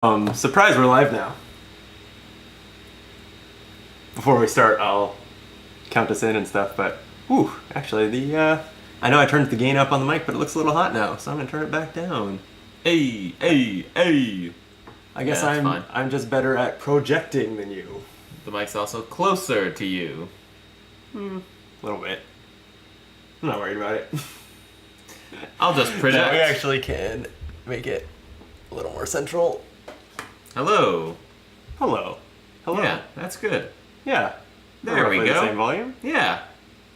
Surprise, we're live now. Before we start, I'll count us in and stuff, but, actually, I know I turned the gain up on the mic, but it looks a little hot now, so I'm gonna turn it back down. Hey, hey, hey! I guess I'm just better at projecting than you. The mic's also closer to you. A little bit. I'm not worried about it. I'll just project. We actually can make it a little more central. Hello. Hello. Hello. Yeah, that's good. Yeah. There we go. The same volume? Yeah.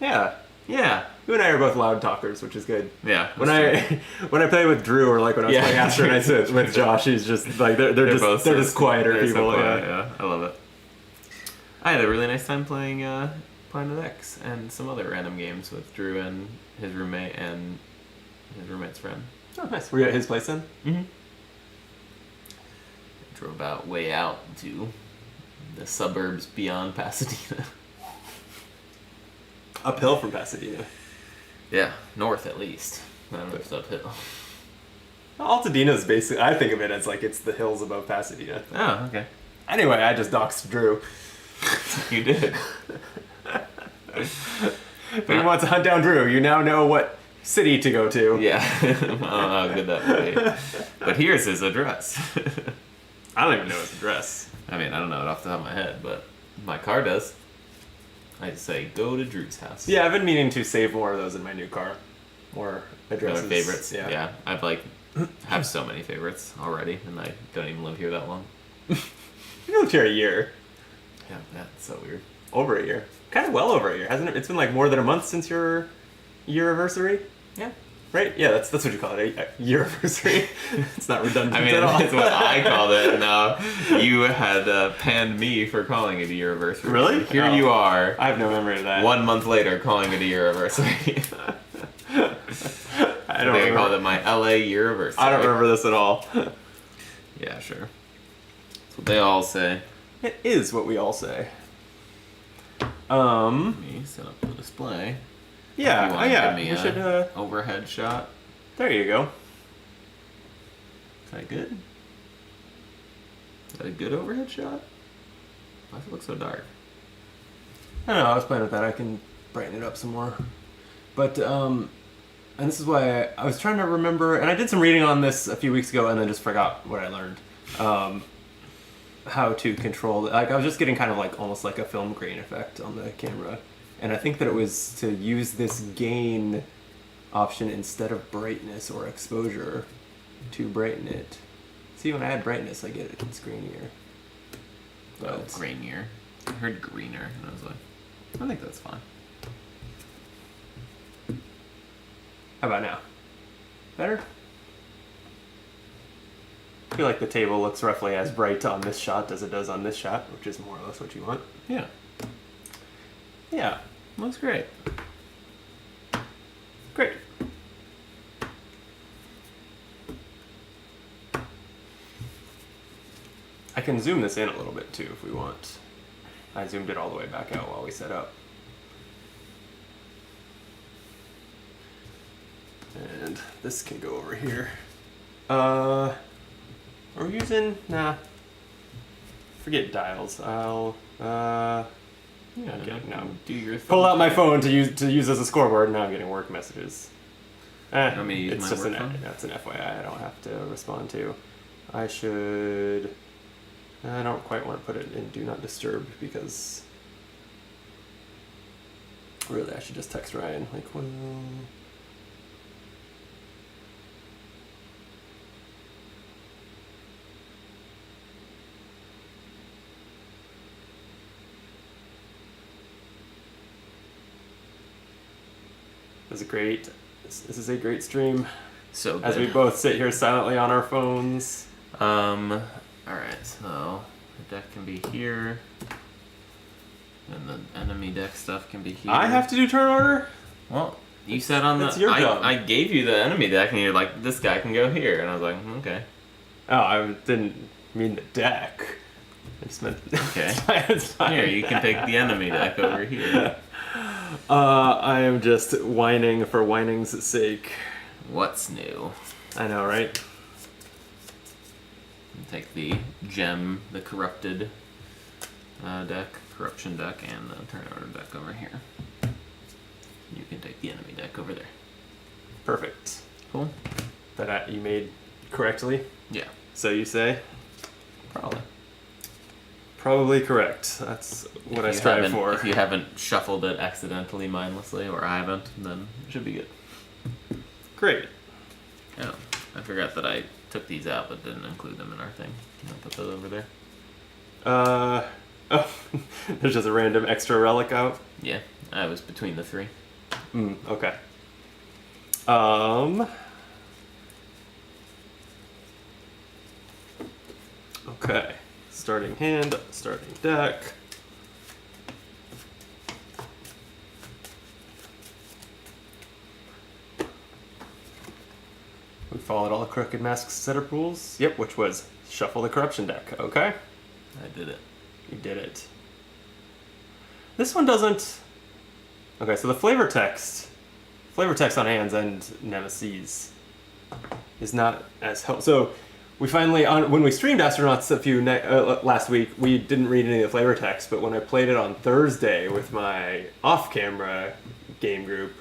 Yeah. Yeah. You and I are both loud talkers, which is good. Yeah. When I play with Drew, or like when I was playing Astro Nights with Josh, he's just like they're just quieter people. So quiet, yeah, I love it. I had a really nice time playing Planet X and some other random games with Drew and his roommate and his roommate's friend. Oh, nice. Were you at his place then? Mm-hmm. Drove out way out to the suburbs beyond Pasadena. Uphill from Pasadena. Yeah, north at least. I don't know if it's uphill. Altadena is basically, I think of it as like it's the hills above Pasadena. Oh, okay. Anyway, I just doxed Drew. You did. If anyone wants to hunt down Drew, you now know what city to go to. Yeah. I don't know how good that would be. But here's his address. I don't even know his address. I mean, I don't know it off the top of my head, but my car does. I just say, go to Drew's house. Yeah, I've been meaning to save more of those in my new car. More addresses. More favorites. Yeah. I've have so many favorites already, and I don't even live here that long. You lived here a year. Yeah, that's so weird. Over a year. Kind of well over a year, hasn't it? It's been like more than a month since your year anniversary. Yeah. Right? Yeah, that's what you call it, a year anniversary. It's not redundant I mean, at all. that's what I called it. Now, you had panned me for calling it a year anniversary. Really? Here you are. I have no memory of that. 1 month later, calling it a year anniversary. I don't think I called it my LA year anniversary. I don't remember this at all. Yeah, sure. That's what they all say. It is what we all say. Let me set up the display. Yeah, Give me we should, overhead shot. there you go. Is that good? Is that a good overhead shot? Why does it look so dark? I don't know, I was playing with that. I can brighten it up some more. But, and this is why I was trying to remember, and I did some reading on this a few weeks ago and then just forgot what I learned. How to control it. Like, I was just getting kind of like, almost like a film grain effect on the camera. And I think that it was to use this gain option instead of brightness or exposure to brighten it. See, when I add brightness, I get it. It's greenier. But Grainier. I heard greener, and I was like, I think that's fine. How about now? Better? I feel like the table looks roughly as bright on this shot as it does on this shot, which is more or less what you want. Yeah. Yeah. Looks great. Great. I can zoom this in a little bit too if we want. I zoomed it all the way back out while we set up. And this can go over here. Are we using? Nah. Forget dials. I'll Yeah, okay, no. Do your thing. Pull out my phone to use as a scoreboard. Now I'm getting work messages. Want me to use It's my just work phone? that's an FYI. I don't have to respond to. I should. I don't quite want to put it in Do Not Disturb because really I should just text Ryan like, well. This is a great stream. So good. As we both sit here silently on our phones. Alright, so the deck can be here. And the enemy deck stuff can be here. I have to do turn order? Well, you said on That's the your job. I gave you the enemy deck and you're like, this guy can go here, and I was like, okay. Oh, I didn't mean the deck. I just meant Okay. it's fine. Here, you can take the enemy deck over here. I am just whining for whining's sake. What's new? I know, right? Take the the corruption deck, and turn our deck over here. You can take the enemy deck over there. Perfect. Cool. That you made correctly? Yeah. So you say? Probably. Probably correct. That's what I strive for. If you haven't shuffled it accidentally, mindlessly, or I haven't, then it should be good. Great. Yeah. I forgot that I took these out, but didn't include them in our thing. Can I put those over there? Oh, there's just a random extra relic out? Yeah. I was between the three. Okay. Okay. Starting hand, starting deck. We followed all the Crooked Mask's setup rules. Yep, which was shuffle the corruption deck. Okay. I did it. You did it. This one doesn't. Okay, so the flavor text on hands and nemesis is not as helpful. So we finally, when we streamed Astronauts last week, we didn't read any of the flavor text, but when I played it on Thursday with my off-camera game group,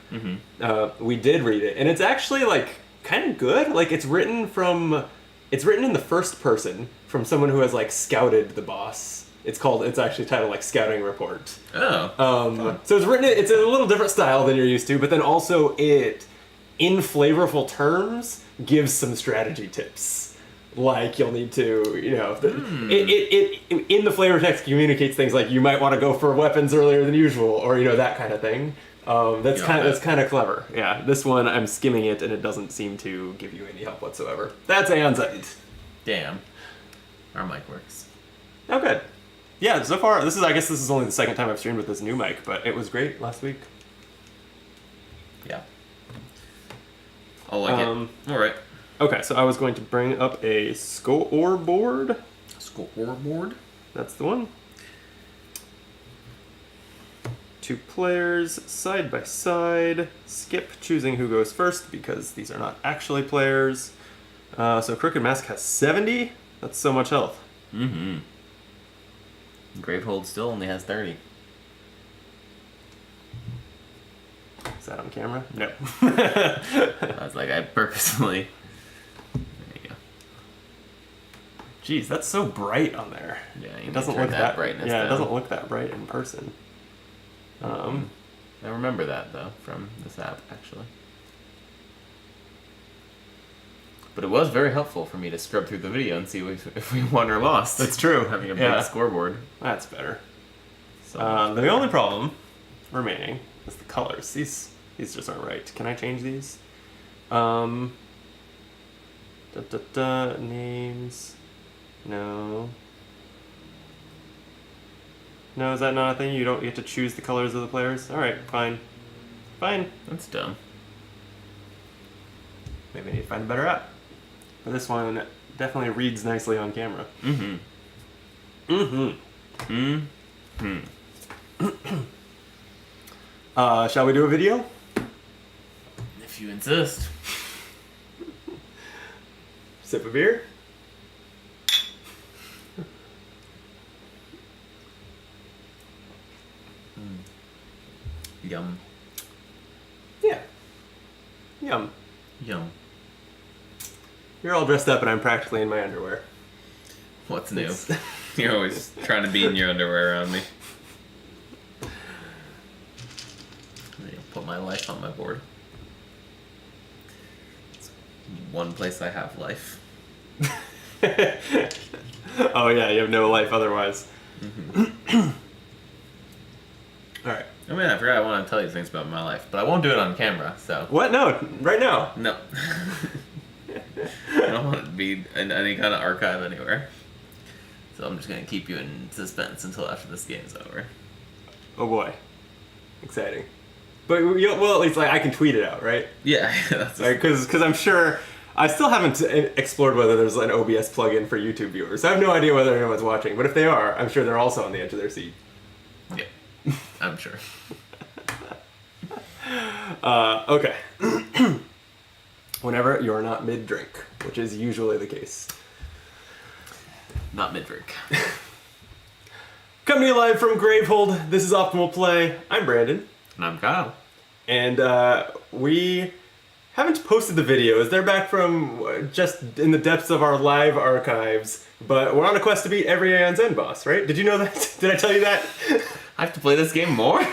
we did read it, and it's actually like kind of good. Like it's written in the first person from someone who has like scouted the boss. It's actually titled like Scouting Report. Oh. So it's a little different style than you're used to, but then also it, in flavorful terms, gives some strategy tips. Like you'll need to, it in the flavor text communicates things like you might want to go for weapons earlier than usual, or that kind of thing. That's kind of clever. Yeah, this one I'm skimming it and it doesn't seem to give you any help whatsoever. That's Aeon's End. Damn. Our mic works. Oh, good. Yeah, so far, I guess this is only the second time I've streamed with this new mic, but it was great last week. Yeah. I like it. Alright. Okay, so I was going to bring up a scoreboard. Scoreboard? That's the one. 2 players, side by side. Skip choosing who goes first, because these are not actually players. So Crooked Mask has 70. That's so much health. Mm-hmm. Gravehold still only has 30. Is that on camera? No. I was like, I purposely... There you go. Jeez, that's so bright on there. Yeah, it doesn't look that brightness Yeah, down. It doesn't look that bright in person. I remember that, though, from this app, actually. But it was very helpful for me to scrub through the video and see if we won or lost. That's true. Having a big scoreboard. That's better. So the only problem remaining is the colors. These just aren't right. Can I change these? Names. No. No, is that not a thing? You get to choose the colors of the players? Alright, fine. Fine. That's dumb. Maybe I need to find a better app. But this one definitely reads nicely on camera. Shall we do a video? If you insist. Sip a beer? Yum. Yeah. Yum. Yum. You're all dressed up and I'm practically in my underwear. What's new? You're always trying to be in your underwear around me. Put my life on my board. It's one place I have life. Oh yeah, you have no life otherwise. Alright. I mean, I forgot I want to tell you things about my life, but I won't do it on camera, so... What? No, right now. No. I don't want it to be in any kind of archive anywhere. So I'm just going to keep you in suspense until after this game's over. Oh boy. Exciting. But, well, at least I can tweet it out, right? Yeah, that's because I'm sure... I still haven't explored whether there's an OBS plugin for YouTube viewers. I have no idea whether anyone's watching, but if they are, I'm sure they're also on the edge of their seat. Yeah, I'm sure. Okay. Whenever you're not mid-drink, which is usually the case. Not mid-drink. Coming to you live from Gravehold, this is Optimal Play. I'm Brandon. And I'm Kyle. And we haven't posted the videos. They're back from just in the depths of our live archives. But we're on a quest to beat every Aeon's End boss, right? Did you know that? Did I tell you that? I have to play this game more?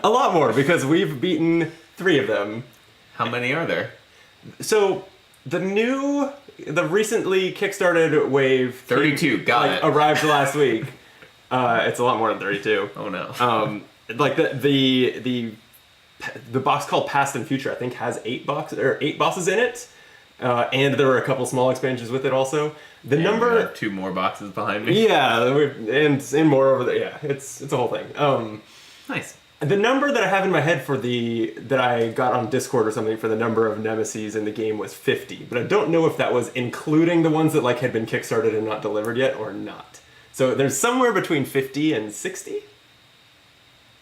A lot more, because we've beaten 3 of them. How many are there? So, the recently kickstarted wave 32, got it. Arrived last week. It's a lot more than 32. Oh no. Like the box called Past and Future, I think, has 8 bosses in it, and there were a couple small expansions with it also. The and number we got 2 more boxes behind me. yeah, and more over there. Yeah, it's a whole thing. Nice. The number that I have in my head that I got on Discord or something for the number of nemesis in the game was 50, but I don't know if that was including the ones that had been kickstarted and not delivered yet or not. So there's somewhere between 50 and 60,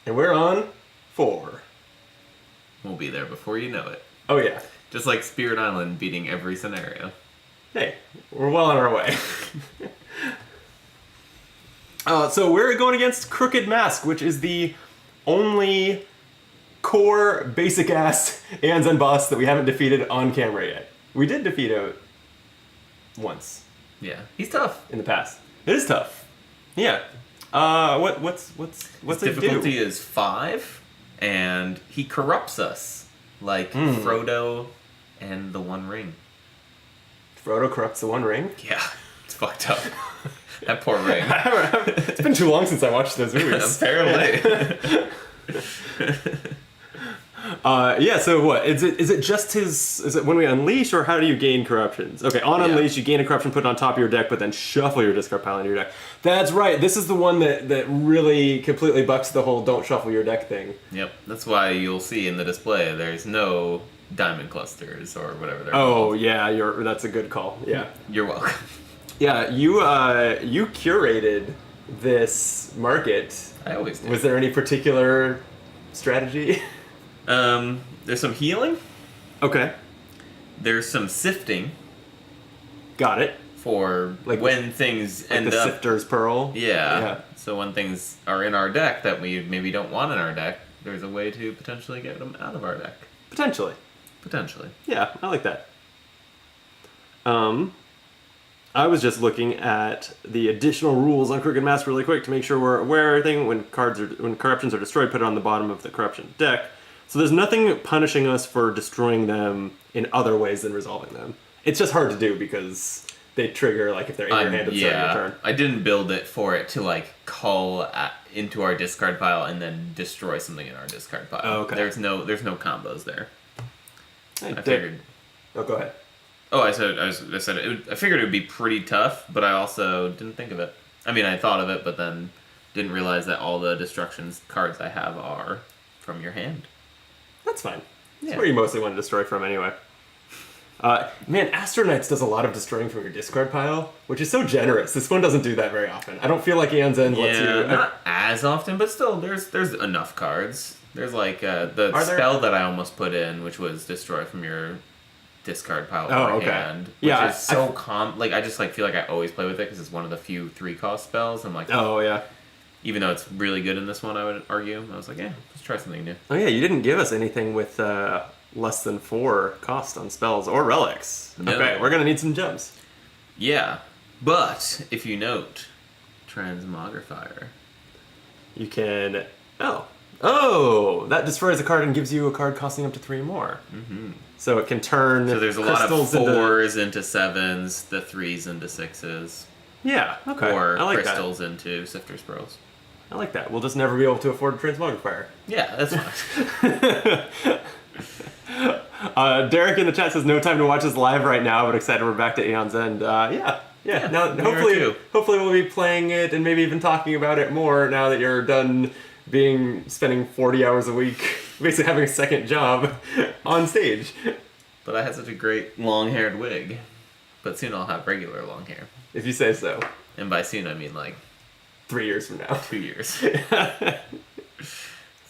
and we're on 4. We'll be there before you know it. Oh yeah. Just like Spirit Island beating every scenario. Hey, we're well on our way. So we're going against Crooked Mask, which is the only core, basic-ass Aeon's End boss that we haven't defeated on camera yet. We did defeat him once. Yeah, he's tough. In the past. It is tough. Yeah. What's His it difficulty do? is 5, and he corrupts us like Frodo and the One Ring. Frodo corrupts the One Ring? Yeah, it's fucked up. That poor ring. It's been too long since I watched those movies. Apparently. Yeah, so what? Is it just his... Is it when we unleash, or how do you gain corruptions? Okay, on unleash, you gain a corruption put on top of your deck, but then shuffle your discard pile into your deck. That's right, this is the one that really completely bucks the whole don't shuffle your deck thing. Yep, that's why you'll see in the display there's no diamond clusters or whatever they're Oh, called. yeah, that's a good call, yeah. You're welcome. Yeah, you curated this market. I always do. Was there any particular strategy? There's some healing. Okay. There's some sifting Got it. for Like when things Like end the up. Sifter's Pearl. Yeah. So when things are in our deck that we maybe don't want in our deck, there's a way to potentially get them out of our deck. Potentially. Potentially. Yeah, I like that. I was just looking at the additional rules on Crooked Mask really quick to make sure we're aware of everything. When corruptions are destroyed, put it on the bottom of the corruption deck. So there's nothing punishing us for destroying them in other ways than resolving them. It's just hard to do because they trigger if they're in your hand at the start of your turn. I didn't build it for it to call into our discard pile and then destroy something in our discard pile. Oh, okay. There's no combos there. I Dick. figured. Oh, go ahead. Oh, I figured it would be pretty tough, but I also didn't think of it. I mean, I thought of it, but then didn't realize that all the destructions cards I have are from your hand. That's fine. That's Yeah. where you mostly want to destroy from anyway. Man, Astronauts does a lot of destroying from your discard pile, which is so generous. This one doesn't do that very often. I don't feel like Aeon's End lets you... not as often, but still, there's enough cards. There's the Are there? spell that I almost put in, which was destroy from your discard pile Oh, or okay. hand, which Yeah, is so I just feel like I always play with it because it's one of the few 3-cost spells. I'm like, Oh, yeah. even though it's really good in this one, I would argue. I was like, yeah, let's try something new. Oh, yeah, you didn't give us anything with less than 4 cost on spells or relics. No. Okay, we're going to need some gems. Yeah, but if you note, Transmogrifier. You can... Oh, that destroys a card and gives you a card costing up to 3 more. Mm-hmm. So it can turn So there's a lot of crystals 4s into 7s, the 3s into 6s. Yeah, okay. Or I like crystals into Sifter's Pearls. that. I like that. We'll just never be able to afford a Transmogrifier. Yeah, that's fine. Derek in the chat says no time to watch this live right now, but excited we're back to Aeon's End. Yeah. Now, we are too. hopefully we'll be playing it and maybe even talking about it more now that you're done spending 40 hours a week, basically having a second job on stage. But I had such a great long-haired wig. But soon I'll have regular long hair. If you say so. And by soon I mean 3 years from now. 2 years.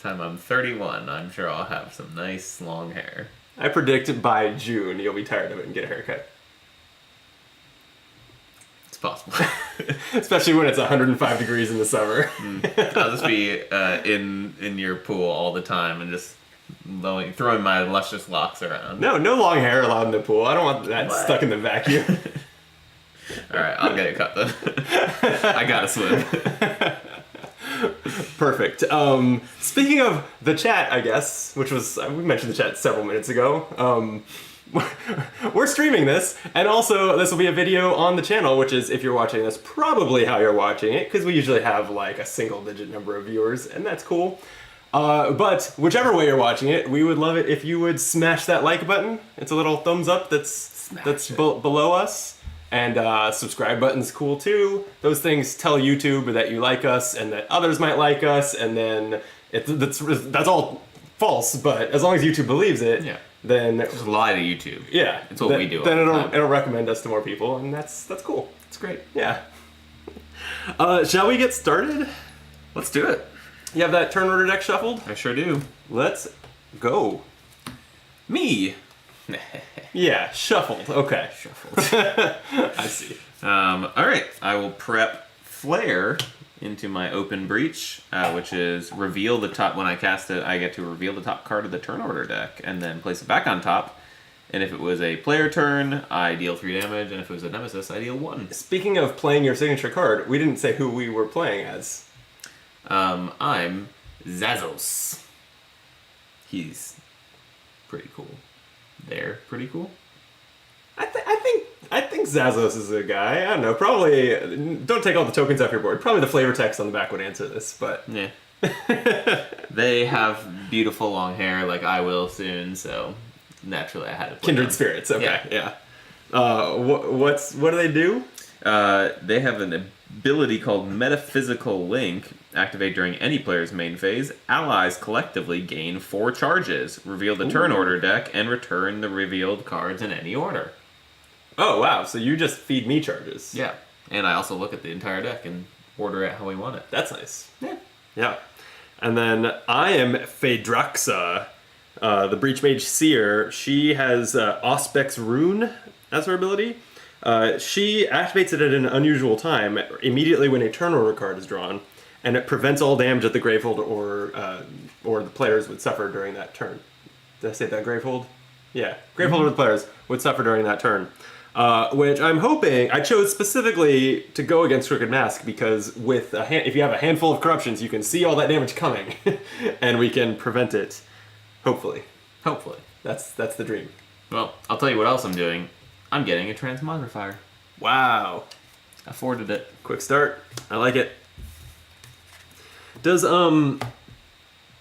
Time I'm 31, I'm sure I'll have some nice long hair. I predict by June you'll be tired of it and get a haircut. It's possible. Especially when it's 105 degrees in the summer. I'll just be in your pool all the time and just throwing my luscious locks around. No long hair allowed in the pool. I don't want that stuck in the vacuum. All right, I'll get it cut then. I gotta swim. Perfect. Speaking of the chat, I guess, which was we mentioned the chat several minutes ago. We're streaming this, and also this will be a video on the channel, which is, if you're watching this, probably how you're watching it, because we usually have like a single-digit number of viewers, and that's cool. But whichever way you're watching it, we would love it if you would smash that like button. It's a little thumbs up that's below us, and subscribe button's cool too. Those things tell YouTube that you like us and that others might like us, and then that's all false. But as long as YouTube believes it. Yeah. Then just lie to YouTube. Yeah, it's what we do. Then it'll recommend us to more people, and that's cool. It's great. Yeah. Shall we get started? Let's do it. You have that turn order deck shuffled? I sure do. Let's go. Me. Yeah, shuffled. Okay. Shuffled. I see. All right. I will prep Flare into my open breach, which is reveal the top. When I cast it, I get to reveal the top card of the turn order deck and then place it back on top. And if it was a player turn, I deal 3 damage, and if it was a nemesis, I deal 1. Speaking of playing your signature card, we didn't say who we were playing as. I'm Zazos. He's pretty cool. They're pretty cool. I think Zazos is a guy. I don't know. Probably don't take all the tokens off your board. Probably the flavor text on the back would answer this, but yeah. They have beautiful long hair, like I will soon. So naturally, I had to play Kindred them. spirits. Okay, yeah. What do they do? They have an ability called Metaphysical Link. Activate during any player's main phase. Allies collectively gain 4 charges. Reveal the turn order deck and return the revealed cards in any order. Oh, wow. So you just feed me charges. Yeah. And I also look at the entire deck and order it how we want it. That's nice. Yeah. Yeah. And then I am Phaedraxa, the Breach Mage Seer. She has Auspex Rune as her ability. She activates it at an unusual time, immediately when a turn order card is drawn, and it prevents all damage that the Gravehold or the players would suffer during that turn. Did I say that, Gravehold? Yeah. Gravehold or the players would suffer during that turn. Which I'm hoping, I chose specifically to go against Crooked Mask because with if you have a handful of corruptions, you can see all that damage coming, and we can prevent it. Hopefully. Hopefully. That's the dream. Well, I'll tell you what else I'm doing. I'm getting a Transmogrifier. Wow. Afforded it. Quick start. I like it. Does okay,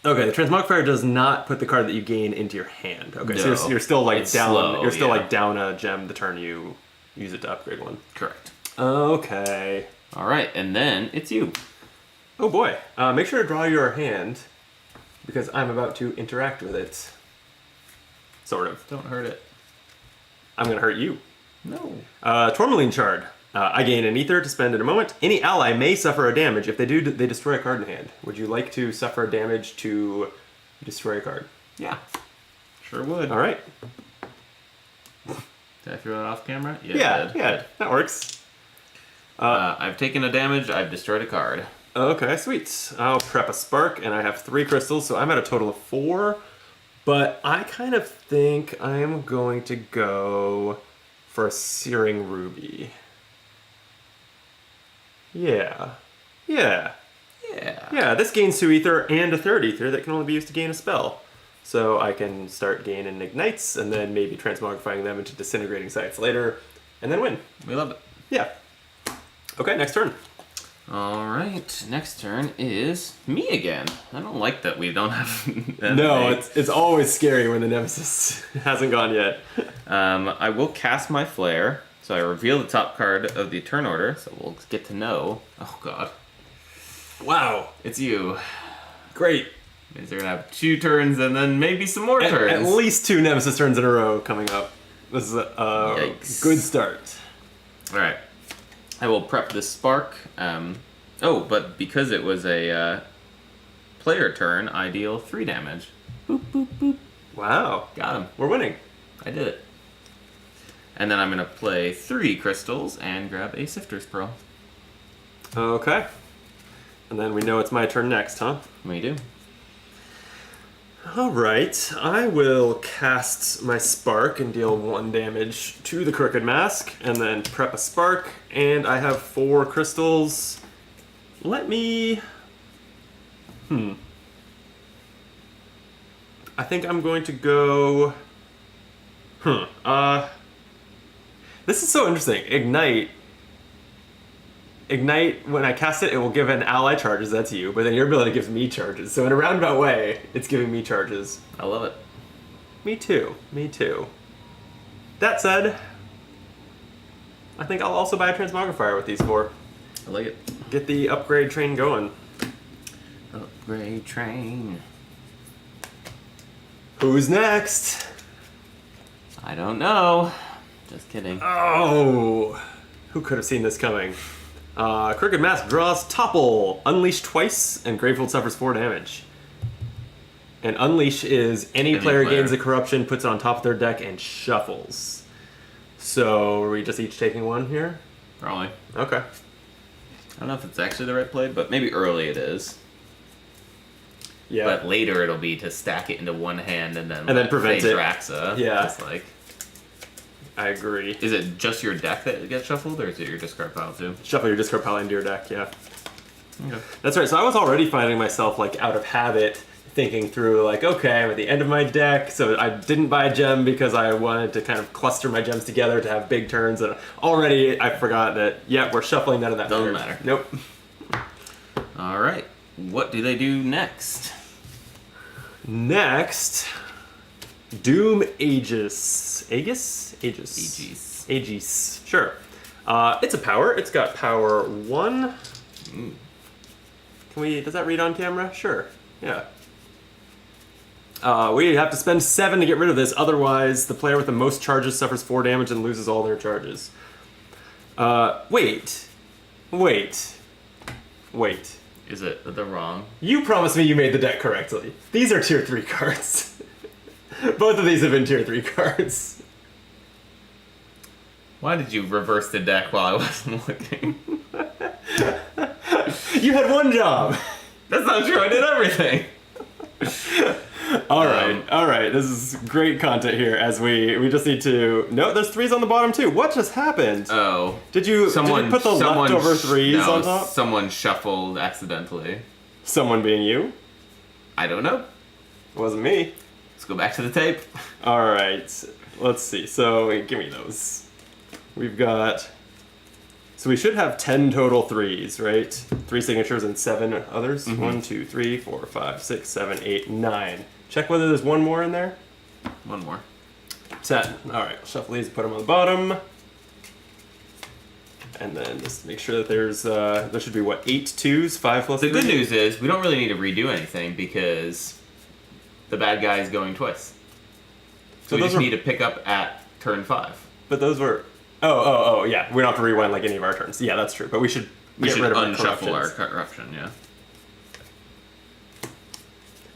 the Transmogrifier does not put the card that you gain into your hand. Okay, No. so you're still like It's down. slow, you're still yeah. like down a gem the turn you use it to upgrade one. Correct. Okay. All right, and then it's you. Oh boy. Make sure to draw your hand because I'm about to interact with it. Sort of. Don't hurt it. I'm gonna hurt you. No. Tourmaline Shard. I gain an ether to spend in a moment. Any ally may suffer a damage. If they do, they destroy a card in hand. Would you like to suffer damage to destroy a card? Yeah. Sure would. All right. Did I throw it off camera? Yeah, that works. I've taken a damage. I've destroyed a card. Okay, sweet. I'll prep a spark, and I have 3 crystals, so I'm at a total of 4. But I kind of think I am going to go for a Searing Ruby. Yeah. Yeah. Yeah, this gains 2 ether and a 3rd ether that can only be used to gain a spell. So I can start gaining ignites and then maybe transmogrifying them into disintegrating sites later and then win. We love it. Yeah. Okay, next turn. All right, next turn is me again. I don't like that we don't have. No, it's always scary when the nemesis hasn't gone yet. I will cast my flare, so I reveal the top card of the turn order. So we'll get to know. Oh God! Wow, It's you. great. Means they're gonna have 2 turns and then maybe some more turns. At least 2 nemesis turns in a row coming up. This is a Yikes. good start. All right. I will prep this spark. But because it was a player turn, I deal 3 damage. Boop, boop, boop. Wow, Got him. we're winning. I did it. And then I'm going to play 3 crystals and grab a Sifter's Pearl. Okay. And then we know it's my turn next, huh? We do. Alright, I will cast my Spark and deal 1 damage to the Crooked Mask, and then prep a Spark, and I have 4 crystals. Let me... I think I'm going to go... This is so interesting. Ignite, when I cast it, it will give an ally charges, that's you, but then your ability gives me charges. So in a roundabout way, it's giving me charges. I love it. Me too. That said, I think I'll also buy a Transmogrifier with these 4. I like it. Get the upgrade train going. Upgrade train. Who's next? I don't know. Just kidding. Oh! Who could have seen this coming? Crooked Mask draws Topple. Unleash twice, and Gravefield suffers 4 damage. And Unleash is any player gains a corruption, puts it on top of their deck, and shuffles. So, are we just each taking 1 here? Probably. Okay. I don't know if it's actually the right play, but maybe early it is. Yeah. But later it'll be to stack it into one hand and then prevent it. Draxa. Yeah. Just like... I agree. Is it just your deck that gets shuffled, or is it your discard pile too? Shuffle your discard pile into your deck, yeah. Okay. That's right, so I was already finding myself, like, out of habit, thinking through, like, okay, I'm at the end of my deck, so I didn't buy a gem because I wanted to kind of cluster my gems together to have big turns, and already I forgot that, yeah, we're shuffling, none of that Doesn't matters. matter. Nope. Alright. What do they do next? Next, Doom Aegis. Aegis? Aegis. Sure. It's a power. It's got power 1. Can we... Does that read on camera? Sure. Yeah. We have to spend 7 to get rid of this. Otherwise, the player with the most charges suffers 4 damage and loses all their charges. Wait. Is it the wrong? You promised me you made the deck correctly. These are tier 3 cards. Both of these have been tier 3 cards. Why did you reverse the deck while I wasn't looking? You had 1 job. That's not true. I did everything. All right. This is great content here. As we just need to. No, there's 3s on the bottom too. What just happened? Oh. Did you put the leftover 3s on top? Someone shuffled accidentally. Someone being you? I don't know. It wasn't me. Let's go back to the tape. All right. Let's see. So give me those. We've got. So we should have 10 total 3s, right? 3 signatures and 7 others. Mm-hmm. 1, 2, 3, 4, 5, 6, 7, 8, 9. Check whether there's 1 more in there. 1 more. 10. All right, shuffle these, put them on the bottom. And then just make sure that there should be, 8 2s, 5 plus The 3? good news is we don't really need to redo anything because the bad guy is going twice. So we just need to pick up at turn 5. But those were... Oh, yeah. We don't have to rewind like any of our turns. Yeah, that's true. But we should get rid of our unshuffle our corruptions. corruption, yeah.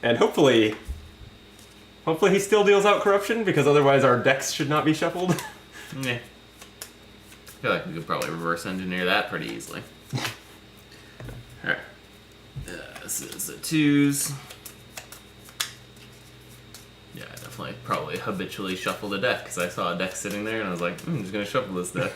And hopefully he still deals out corruption, because otherwise our decks should not be shuffled. Yeah. I feel like we could probably reverse engineer that pretty easily. Alright. This is the 2s. Yeah, I definitely probably habitually shuffle the deck, because I saw a deck sitting there and I was like, I'm just going to shuffle this deck.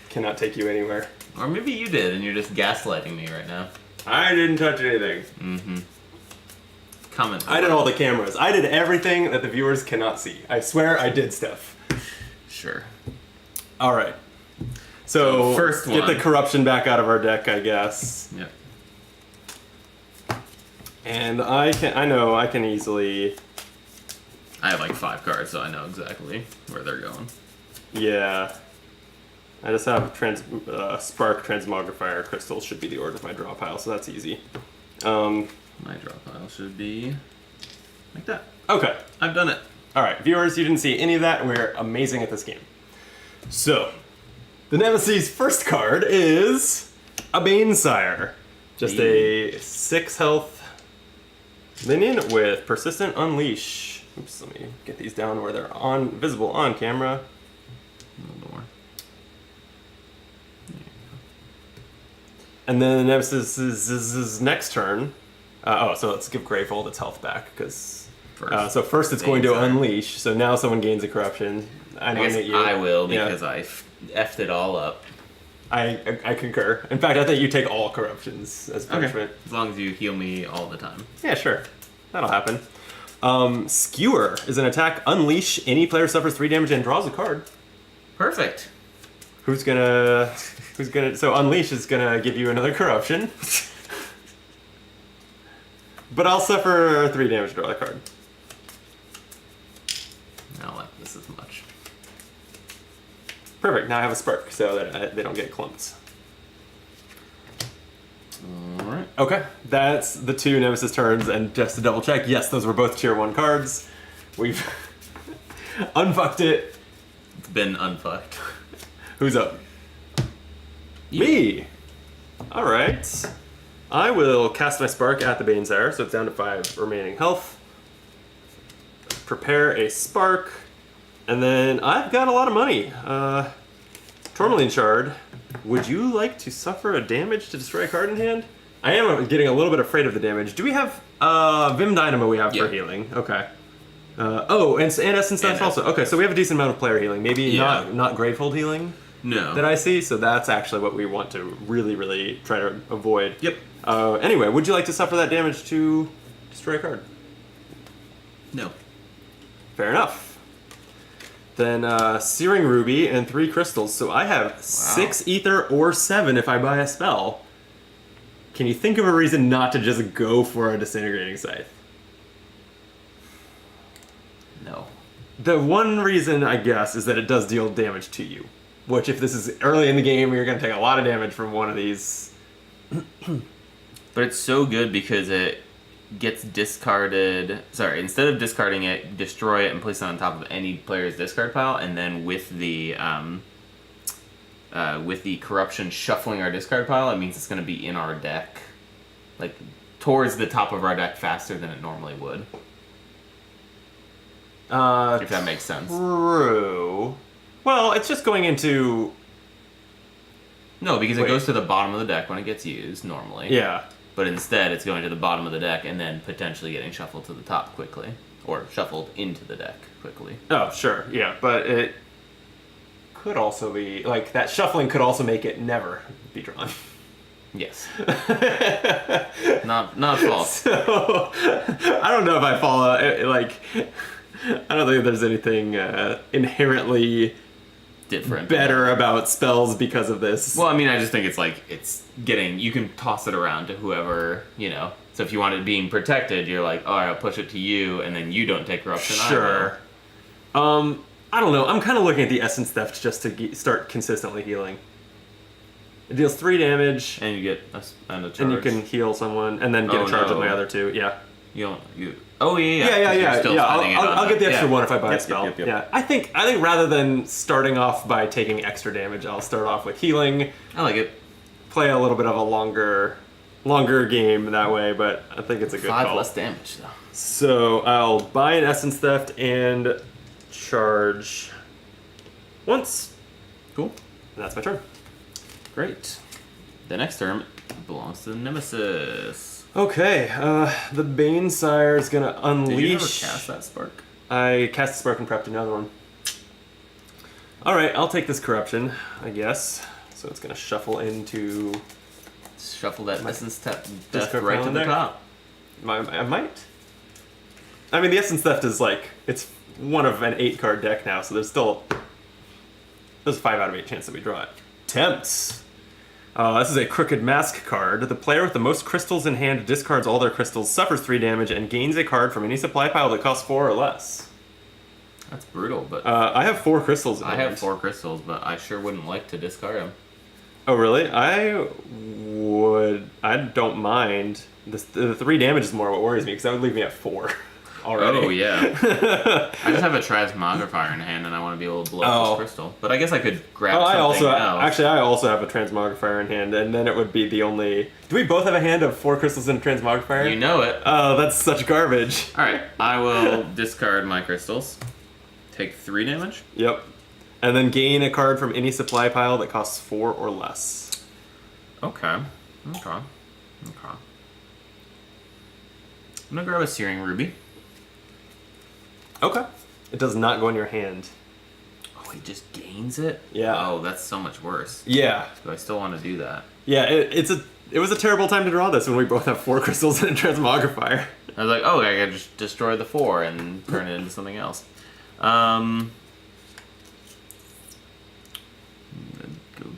Cannot take you anywhere. Or maybe you did and you're just gaslighting me right now. I didn't touch anything. Mm-hmm. Comment. I did all the cameras. I did everything that the viewers cannot see. I swear I did stuff. Sure. All right. So first get one. the corruption back out of our deck, I guess. Yep. And I know I can easily... I have like 5 cards, so I know exactly where they're going. Yeah. I just have Spark, Transmogrifier, Crystals should be the order of my draw pile, so that's easy. My draw pile should be like that. Okay. I've done it. Alright, viewers, you didn't see any of that. We're amazing at this game. So, the Nemesis' first card is a Banesire. Just a 6 health minion with Persistent Unleash. Oops, let me get these down where they're visible on camera. A little more. And then the Nemesis' next turn. So let's give Greyfold its health back because. So first it's going to unleash. So now someone gains a corruption. I guess I will because I effed it all up. I concur. In fact, I think you take all corruptions as punishment. Okay. As long as you heal me all the time. Yeah, sure. That'll happen. Skewer is an attack. Unleash. Any player suffers 3 damage and draws a card. Perfect. Who's gonna... So Unleash is gonna give you another corruption. But I'll suffer 3 damage to draw a card. I don't like this as much. Perfect. Now I have a spark, so that they don't get clumped. Alright. Okay, that's the 2 Nemesis turns, and just to double check, yes, those were both tier 1 cards. We've unfucked it. It's been unfucked. Who's up? Me! Alright. I will cast my spark at the Banesire, so it's down to 5 remaining health. Prepare a spark, and then I've got a lot of money. Tourmaline Shard, would you like to suffer a damage to destroy a card in hand? I am getting a little bit afraid of the damage. Do we have Vim Dynamo we have for healing? Okay. And Essence Theft also. Okay, so we have a decent amount of player healing. Maybe not Gravefold healing? No. That I see, so that's actually what we want to really, really try to avoid. Yep. Anyway, would you like to suffer that damage to destroy a card? No. Fair enough. Then Searing Ruby and 3 crystals. So I have 6 ether or 7 if I buy a spell. Can you think of a reason not to just go for a Disintegrating Scythe? No. The one reason, I guess, is that it does deal damage to you. Which, if this is early in the game, you're going to take a lot of damage from one of these. But it's so good because it gets discarded. Sorry, instead of discarding it, destroy it and place it on top of any player's discard pile, and then with the corruption shuffling our discard pile, it means it's going to be in our deck, like towards the top of our deck faster than it normally would. If that makes sense. True. Well, it's just going into... No, because it goes to the bottom of the deck when it gets used, normally. Yeah. But instead, it's going to the bottom of the deck and then potentially getting shuffled to the top quickly. Or shuffled into the deck quickly. Oh, sure, yeah. But it could also be... Like, that shuffling could also make it never be drawn. Yes. not false. So, I don't know if I fall... like... I don't think there's anything inherently... different better about spells because of this. Well, I mean, I just think it's like, it's getting, you can toss it around to whoever, you know. So if you want it being protected, you're like, all right, I'll push it to you, and then you don't take corruption. Sure. I don't know. I'm kind of looking at the Essence Theft just to start consistently healing. It deals 3 damage. And you get a charge. And you can heal someone, and then get a charge with my other 2. Yeah. Oh yeah. I'll get the extra 1 if I buy a spell. Yep. Yeah, I think rather than starting off by taking extra damage, I'll start off with healing. I like it. Play a little bit of a longer game that way, but I think it's a good 5 call. less damage though. So I'll buy an Essence Theft and charge once. Cool. And that's my turn. Great. The next turn belongs to the Nemesis. Okay, the Banesire is gonna unleash. Did you ever cast that spark? I cast the spark and prepped another one. Alright, I'll take this corruption, I guess. So it's gonna shuffle into... Shuffle that Essence Theft right to the top. I might? I mean, the Essence Theft is like, it's one of an 8-card deck now, so there's a 5 out of 8 chance that we draw it. Tempts. This is a Crooked Mask card. The player with the most crystals in hand discards all their crystals, suffers 3 damage, and gains a card from any supply pile that costs 4 or less. That's brutal, but... I have 4 crystals in hand. I have 4 crystals, but I sure wouldn't like to discard them. Oh, really? I don't mind. The 3 damage is more what worries me, because that would leave me at 4. already. Oh, yeah. I just have a transmogrifier in hand, and I want to be able to blow up this crystal. But I guess I could grab something else. Actually, I also have a transmogrifier in hand, and then it would be the only... Do we both have a hand of 4 crystals and a transmogrifier? You know it. Oh, that's such garbage. Alright, I will discard my crystals. Take 3 damage. Yep. And then gain a card from any supply pile that costs 4 or less. Okay. I'm gonna grab a Searing Ruby. Okay. It does not go in your hand. Oh, he just gains it? Yeah. Oh, that's so much worse. Yeah. Do I still want to do that? Yeah, it was a terrible time to draw this when we both have 4 crystals and a transmogrifier. I was like, oh, I gotta just destroy the 4 and turn it into something else. Go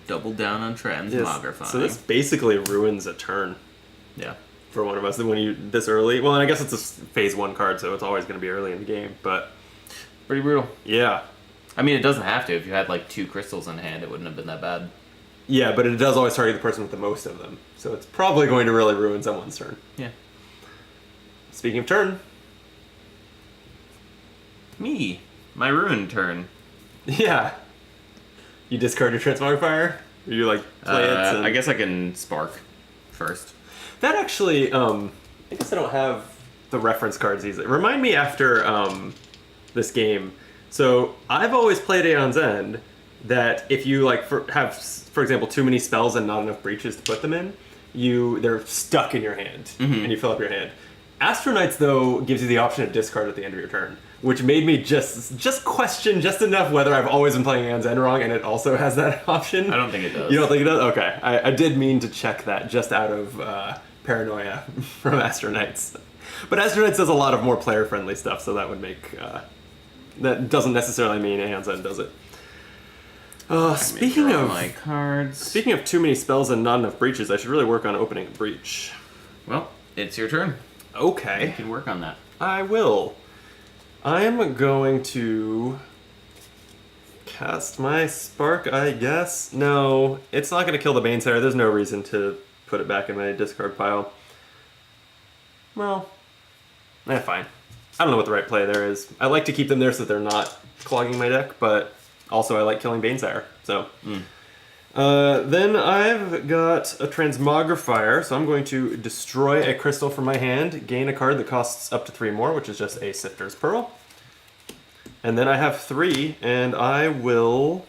double down on transmogrifying. Yes. So this basically ruins a turn. Yeah. For one of us when you this early. Well, and I guess it's a phase 1 card, so it's always going to be early in the game. But pretty brutal. Yeah. I mean, it doesn't have to. If you had like 2 crystals in hand, it wouldn't have been that bad. Yeah, but it does always target the person with the most of them, so it's probably going to really ruin someone's turn. Yeah. Speaking of turn, me, my ruined turn. Yeah. You discard your transmogrifier. Or you like play it. I guess I can spark first. That actually, I guess I don't have the reference cards easily. Remind me after this game. So I've always played Aeon's End that if you like have, for example, too many spells and not enough breaches to put them in, they're stuck in your hand and you fill up your hand. Astronites though gives you the option to discard at the end of your turn, which made me just question just enough whether I've always been playing Aeon's End wrong and it also has that option. I don't think it does. You don't think it does? Okay. I did mean to check that just out of paranoia from Astronites. But Astronites does a lot of more player-friendly stuff, so that would make... that doesn't necessarily mean Aeon's End does it. Speaking of my cards. Speaking of too many spells and not enough breaches, I should really work on opening a breach. Well, it's your turn. Okay. You can work on that. I will. I'm going to cast my spark, I guess. No, it's not going to kill the Baneslayer. There's no reason to put it back in my discard pile. Well, fine. I don't know what the right play there is. I like to keep them there so that they're not clogging my deck, but also I like killing Baneslayer. So, then I've got a Transmogrifier, so I'm going to destroy a crystal from my hand, gain a card that costs up to 3 more, which is just a Sifter's Pearl. And then I have 3, and I'm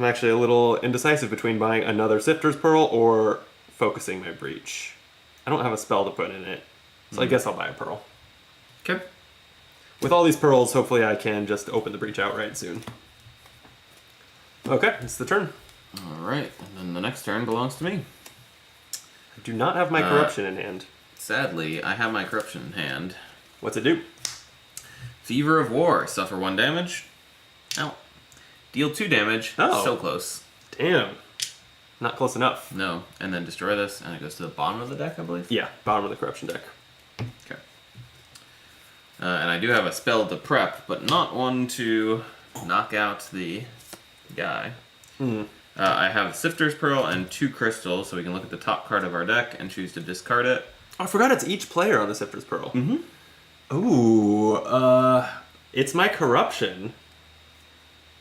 actually a little indecisive between buying another Sifter's Pearl or focusing my breach. I don't have a spell to put in it, so I guess I'll buy a Pearl. Okay. With all these pearls, hopefully I can just open the breach outright soon. Okay, it's the turn. Alright, and then the next turn belongs to me. I do not have my corruption in hand. Sadly, I have my corruption in hand. What's it do? Fever of War. Suffer 1 damage. Ow. Deal 2 damage. Oh. So close. Damn. Not close enough. No. And then destroy this, and it goes to the bottom of the deck, I believe? Yeah, bottom of the corruption deck. Okay. And I do have a spell to prep, but not one to knock out the guy. I have Sifter's Pearl and 2 crystals, so we can look at the top card of our deck and choose to discard it. Oh, I forgot it's each player on the Sifter's Pearl. Ooh, it's my corruption.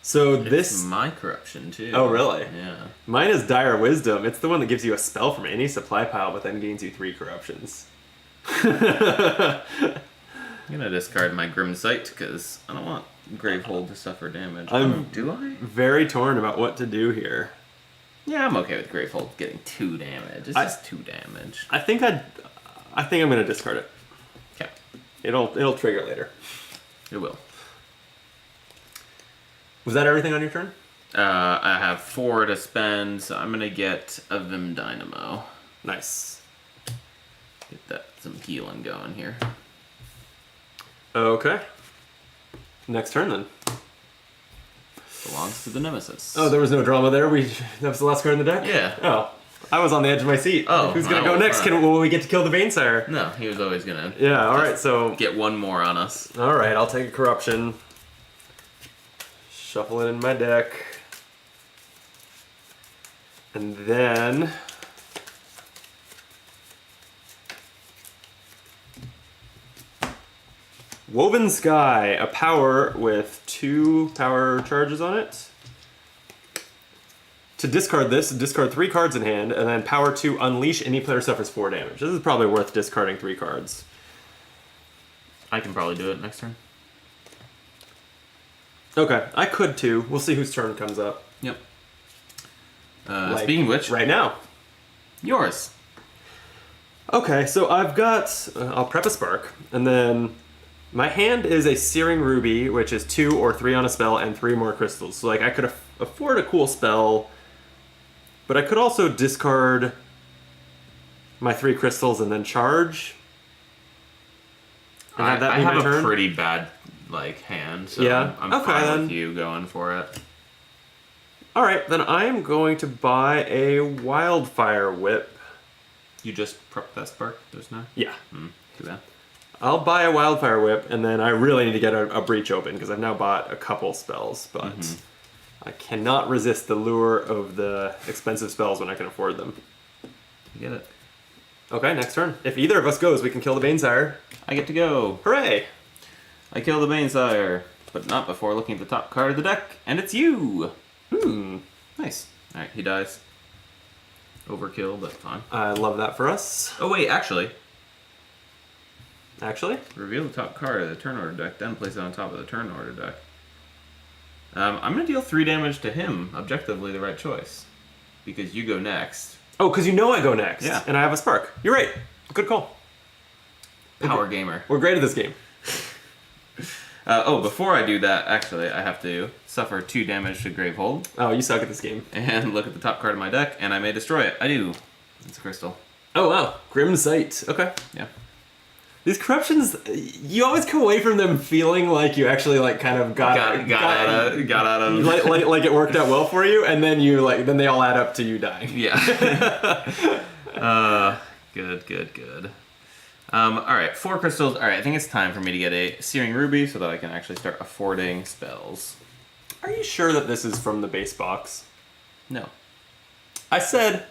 So It's my corruption, too. Oh, really? Yeah. Mine is Dire Wisdom. It's the one that gives you a spell from any supply pile, but then gains you 3 corruptions. I'm gonna discard my Grim Sight, because I don't want Gravehold to suffer damage. Do I? Very torn about what to do here. Yeah, I'm okay with Gravehold getting 2 damage. It's just 2 damage. I think I'm gonna discard it. Okay. It'll trigger later. It will. Was that everything on your turn? I have 4 to spend, so I'm gonna get a Vim Dynamo. Nice. Get some healing going here. Okay. Next turn then. Belongs to the Nemesis. Oh, there was no drama there. That was the last card in the deck? Yeah. Oh. I was on the edge of my seat. Oh, who's gonna go next? Will we get to kill the Banesire? No, he was always gonna. Yeah, alright, so get 1 more on us. Alright, I'll take a corruption. Shuffle it in my deck. And then Woven Sky, a power with 2 power charges on it. To discard this, discard 3 cards in hand, and then power 2, unleash, any player suffers 4 damage. This is probably worth discarding 3 cards. I can probably do it next turn. Okay, I could too. We'll see whose turn comes up. Yep. Speaking of which, right now. yours. Okay, so I've got, I'll prep a spark, and then my hand is a Searing Ruby, which is 2 or 3 on a spell and 3 more crystals. So like I could afford a cool spell, but I could also discard my 3 crystals and then charge. And have that I be have my a turn. pretty bad hand, so Yeah? I'm Okay, fine then. with you going for it. All right, then I'm going to buy a Wildfire Whip. You just prep that spark just now? Yeah. Too bad. I'll buy a Wildfire Whip, and then I really need to get a breach open because I've now bought a couple spells, but I cannot resist the lure of the expensive spells when I can afford them. You get it. Okay, next turn. If either of us goes, we can kill the Banesire. I get to go. Hooray! I kill the Banesire, but not before looking at the top card of the deck, and it's you! Nice. Alright, he dies. Overkill, but fine. I love that for us. Oh wait, actually, Actually? reveal the top card of the turn order deck, then place it on top of the turn order deck. I'm going to deal 3 damage to him, objectively the right choice. Because you go next. Oh, because you know I go next. Yeah. And I have a spark. You're right. Good call. Power gamer. We're great at this game. Before I do that, actually, I have to suffer 2 damage to Gravehold, Oh, you suck at this game. and look at the top card of my deck, and I may destroy it. I do. It's a crystal. Oh, wow. Grim Sight. Okay. Yeah. These corruptions, you always come away from them feeling like you actually like kind of got out of. like it worked out well for you, and then then they all add up to you dying. Yeah. Good. Alright, 4 crystals. Alright, I think it's time for me to get a Searing Ruby so that I can actually start affording spells. Are you sure that this is from the base box? No. I said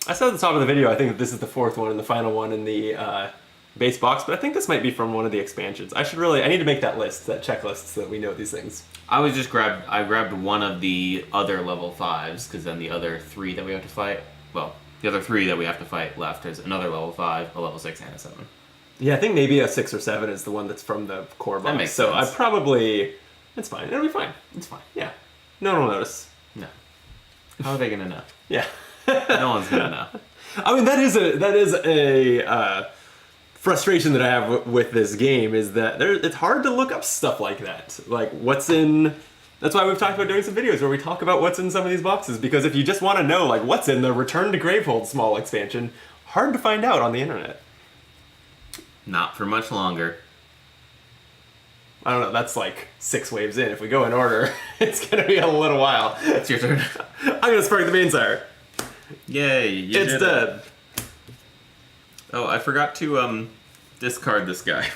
at the top of the video, I think that this is the 4th one and the final one in the base box, but I think this might be from one of the expansions. I need to make that checklist so that we know these things. I grabbed one of the other level 5s, because then the other 3 that we have to fight, the other 3 that we have to fight left is another level 5, a level 6, and a 7. Yeah, I think maybe a 6 or 7 is the one that's from the core box. That makes so sense. it's fine. It'll be fine. It's fine. Yeah. No one will notice. No. How are they gonna know? Yeah. No one's gonna know. I mean, that is a frustration that I have with this game is that it's hard to look up stuff like that. Like what's in. That's why we've talked about doing some videos where we talk about what's in some of these boxes, because if you just want to know like what's in the Return to Gravehold small expansion, hard to find out on the internet. Not for much longer. I don't know. That's like 6 waves in. If we go in order, it's gonna be a little while. It's your turn. I'm gonna spark the Banesire. Yay! You It's did dead. it. Oh, I forgot to discard this guy.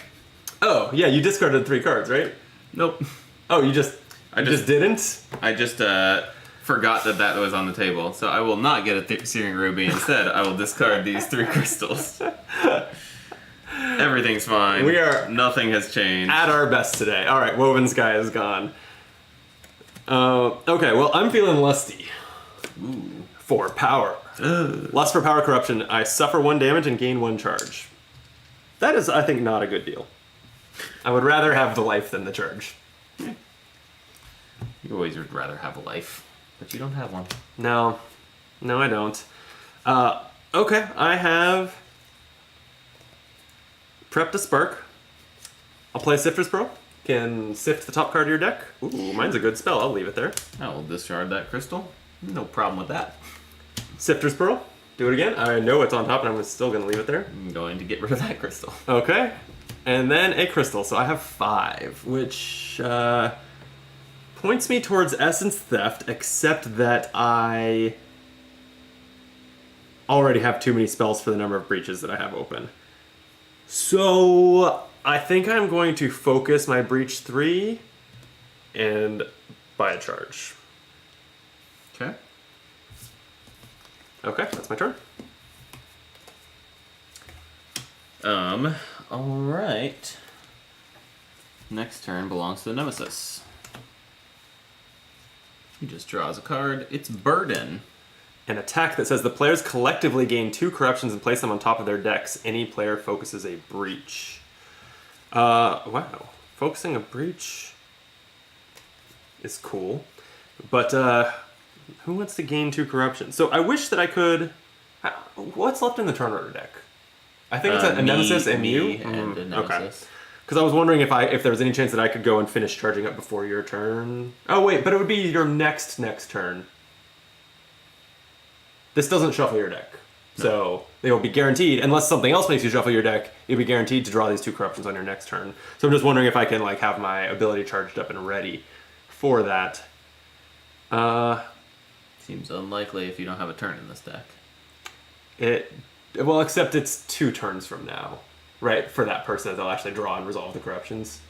Oh yeah, you discarded 3 cards, right? Nope. Oh, you just didn't. I just forgot that was on the table, so I will not get a Searing Ruby. Instead, I will discard these 3 crystals. Everything's fine. Nothing has changed. At our best today. All right, Woven Sky is gone. Okay, well, I'm feeling lusty. Ooh. For power. Lust for power corruption. I suffer 1 damage and gain 1 charge. That is, I think, not a good deal. I would rather have the life than the charge. You always would rather have a life, but you don't have one. No, I don't. Okay, I have prepped a spark. I'll play Sifter's Pearl. Can sift the top card of your deck. Ooh, mine's a good spell. I'll leave it there. I will discard that crystal. No problem with that. Sifter's Pearl. Do it again. I know it's on top, and I'm still going to leave it there. I'm going to get rid of that crystal. Okay. And then a crystal. So I have 5, which points me towards Essence Theft, except that I already have too many spells for the number of breaches that I have open. So I think I'm going to focus my Breach 3 and buy a charge. Okay. Okay, that's my turn. Alright. Next turn belongs to the nemesis. He just draws a card. It's Burden. An attack that says the players collectively gain 2 corruptions and place them on top of their decks. Any player focuses a breach. Wow. Focusing a breach is cool. But who wants to gain 2 corruptions? So I wish that I could... What's left in the turn order deck? I think it's a nemesis and you? And a nemesis. Okay. Because I was wondering if there was any chance that I could go and finish charging up before your turn. Oh wait, but it would be your next turn. This doesn't shuffle your deck. No. So they will be guaranteed, unless something else makes you shuffle your deck, you'll be guaranteed to draw these 2 corruptions on your next turn. So I'm just wondering if I can like have my ability charged up and ready for that. Seems unlikely if you don't have a turn in this deck. Well, except it's 2 turns from now. Right, for that person, they'll actually draw and resolve the corruptions.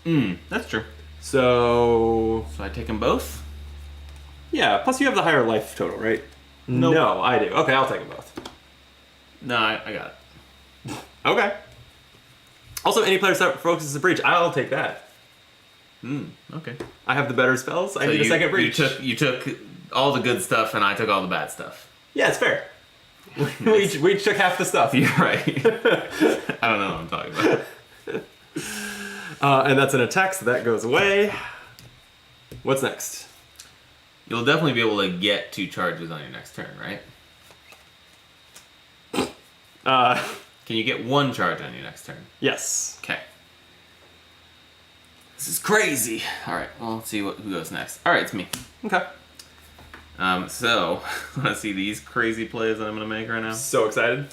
That's true. So I take them both? Yeah, plus you have the higher life total, right? Nope. No, I do. Okay, I'll take them both. No, I got it. Okay. Also, any player that focuses a breach, I'll take that. Okay. I have the better spells. I need a second breach. You took all the good stuff, and I took all the bad stuff. Yeah, it's fair. we each took half the stuff. You're right. I don't know what I'm talking about. And that's an attack, so that goes away. What's next? You'll definitely be able to get 2 charges on your next turn, right? Can you get 1 charge on your next turn? Yes. Okay. This is crazy. All right. Well, let's see who goes next. All right, it's me. Okay. So, want to see these crazy plays that I'm going to make right now? So excited.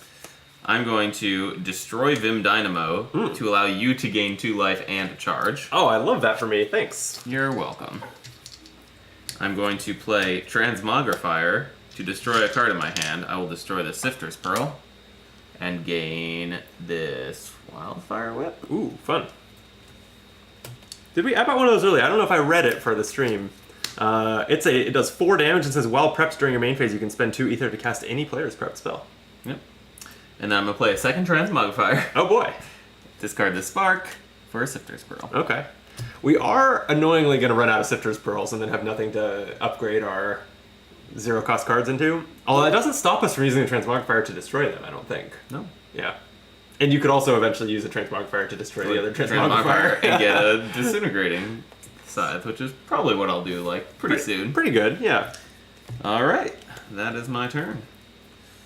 I'm going to destroy Vim Dynamo to allow you to gain 2 life and a charge. Oh, I love that for me. Thanks. You're welcome. I'm going to play Transmogrifier to destroy a card in my hand. I will destroy the Sifter's Pearl and gain this Wildfire Whip. Ooh, fun. I bought one of those earlier. I don't know if I read it for the stream. It does 4 damage and says while prepped during your main phase, you can spend 2 ether to cast any player's prepped spell. Yep. And then I'm going to play a second Transmogrifier. Oh boy. Discard the Spark for a Sifter's Pearl. Okay. We are annoyingly going to run out of Sifter's Pearls and then have nothing to upgrade our 0-cost cards into. Although that doesn't stop us from using a Transmogrifier to destroy them, I don't think. No. Yeah. And you could also eventually use a Transmogrifier to destroy the other Transmogrifier. And get a Disintegrating Scythe, which is probably what I'll do pretty soon. Pretty good, yeah. All right. That is my turn.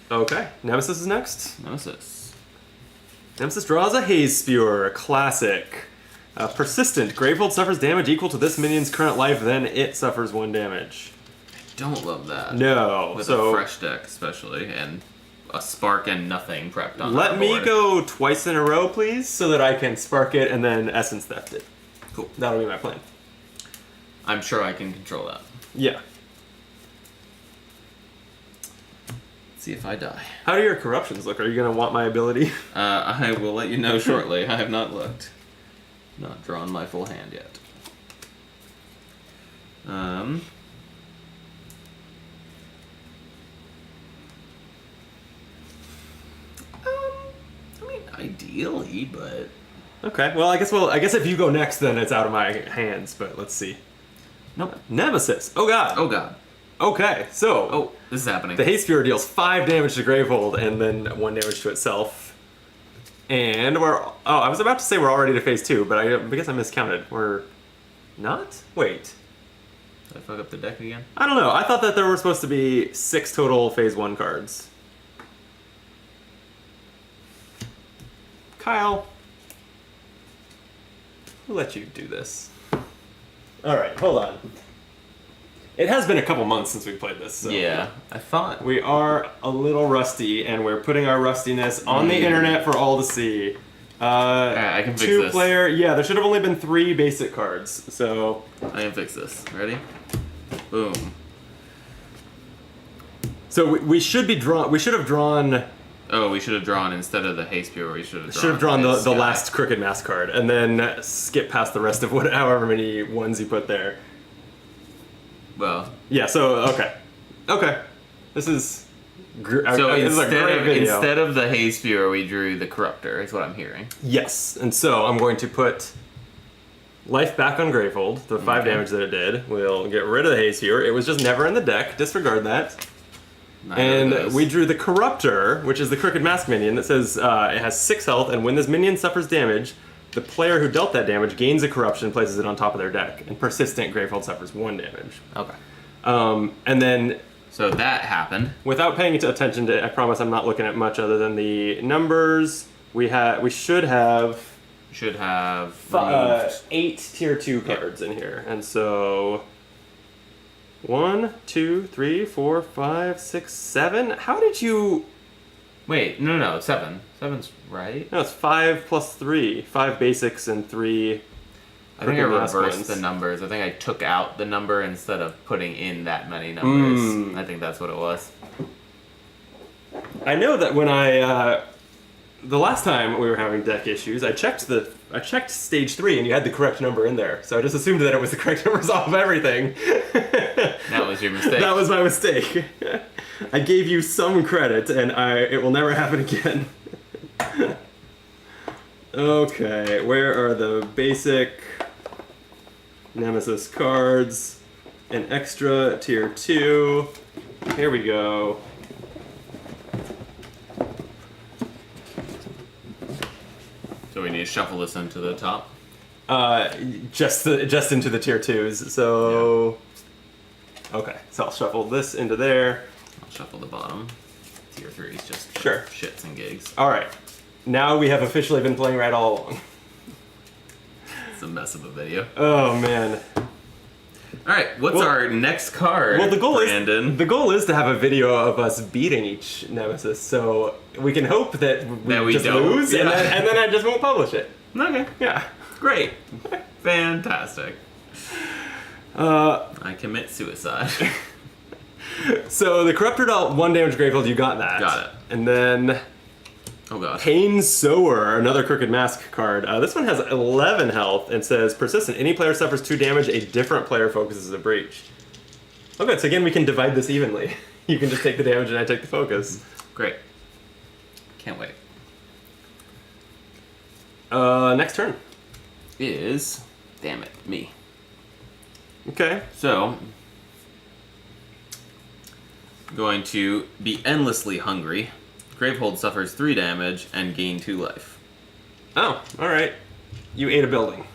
Okay. Nemesis is next. Nemesis. Nemesis draws a Haze Spewer, classic. Persistent. Gravehold suffers damage equal to this minion's current life, then it suffers 1 damage. I don't love that. No. With a fresh deck, especially, and a Spark and nothing prepped on Let me go twice in a row, please, so that I can Spark it and then Essence Theft it. Cool. That'll be my plan. I'm sure I can control that. Yeah. See if I die. How do your corruptions look? Are you going to want my ability? I will let you know shortly. I have not looked. Not drawn my full hand yet. I mean, ideally, but... Okay, well, I guess if you go next, then it's out of my hands, but let's see. Nope. Nemesis. Oh, God. Oh, God. Okay, so... Oh, this is happening. The Haze Spewer deals 5 damage to Gravehold and then 1 damage to itself. And I was about to say we're already to phase 2, but I guess I miscounted. We're not? Wait. Did I fuck up the deck again? I don't know. I thought that there were supposed to be 6 total phase 1 cards. Kyle. Who let you do this? Alright, hold on. It has been a couple months since we played this. So yeah, I thought. We are a little rusty, and we're putting our rustiness on the internet for all to see. I can fix this. 2-player, yeah, there should have only been 3 basic cards, so... I can fix this. Ready? Boom. So we should be drawn. We should have drawn. Oh, we should have drawn instead of the Haze Spewer. We should have drawn the last Crooked Mask card, and then skip past the rest of however many ones you put there. Well. Yeah. So okay. This is. Instead of the Haze Spewer, we drew the Corruptor. Is what I'm hearing. Yes, and so I'm going to put life back on Gravehold, the 5 damage that it did. We'll get rid of the haste here. It was just never in the deck. Disregard that. And we drew the Corruptor, which is the Crooked Mask minion that says it has 6 health, and when this minion suffers damage, the player who dealt that damage gains a corruption and places it on top of their deck. And persistent Gravehold suffers 1 damage. Okay. And then... So that happened. Without paying attention to it, I promise I'm not looking at much other than the numbers. We should have 8 tier 2 cards in here. And so 1, 2, 3, 4, 5, 6, 7. How did you... Wait, no, 7. 7's right. No, it's 5 plus 3. 5 basics and 3... I think I reversed the numbers. I think I took out the number instead of putting in that many numbers. I think that's what it was. I know that when the last time we were having deck issues, I checked stage 3 and you had the correct number in there. So I just assumed that it was the correct numbers off of everything. That was your mistake. That was my mistake. I gave you some credit and it will never happen again. Okay, where are the basic nemesis cards? An extra tier 2. Here we go. So we need to shuffle this into the top? Just into the tier 2s. So, yeah. Okay, so I'll shuffle this into there. I'll shuffle the bottom. Tier 3s just sure. Shits and gigs. All right, now we have officially been playing Red all along. It's a mess of a video. Oh man. All right, what's our next card? Well, the goal is to have a video of us beating each nemesis, so we can hope that we just lose, yeah. and then I just won't publish it. Okay. Yeah. Great. Fantastic. I commit suicide. So the Corruptor dealt 1 damage Gravehold, you got that. Got it. And then... Oh god. Pain Sower, another Crooked Mask card. This one has 11 health and says, persistent. Any player suffers 2 damage, a different player focuses a breach. Okay, so again, we can divide this evenly. You can just take the damage and I take the focus. Great. Can't wait. Next turn. Is, damn it, me. Okay. So, going to be endlessly hungry. Gravehold suffers 3 damage and gain 2 life. Oh, alright. You ate a building.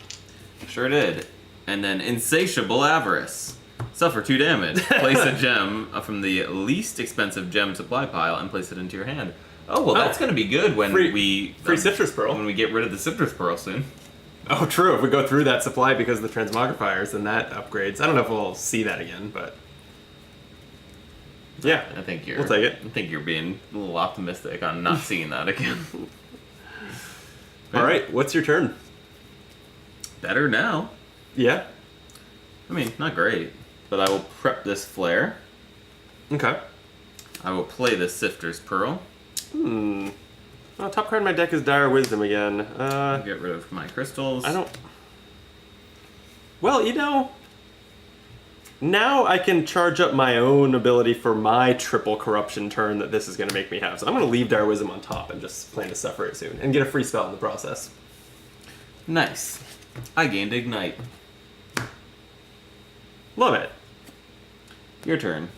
Sure did. And then Insatiable Avarice. Suffer 2 damage. Place a gem from the least expensive gem supply pile and place it into your hand. Oh, well, that's going to be good when free Citrus Pearl. When we get rid of the Citrus Pearl soon. Oh, true. If we go through that supply because of the transmogrifiers, then that upgrades. I don't know if we'll see that again, but... Yeah, I think you're. We'll take it. I think you're being a little optimistic on not seeing that again. All right, what's your turn? Better now. Yeah. I mean, not great, but I will prep this flare. Okay. I will play this Sifter's Pearl. Oh, top card in my deck is Dire Wisdom again. Get rid of my crystals. I don't. Well, you know. Now I can charge up my own ability for my triple corruption turn that this is going to make me have. So I'm going to leave Dire Wisdom on top and just plan to suffer it soon. And get a free spell in the process. Nice. I gained Ignite. Love it. Your turn.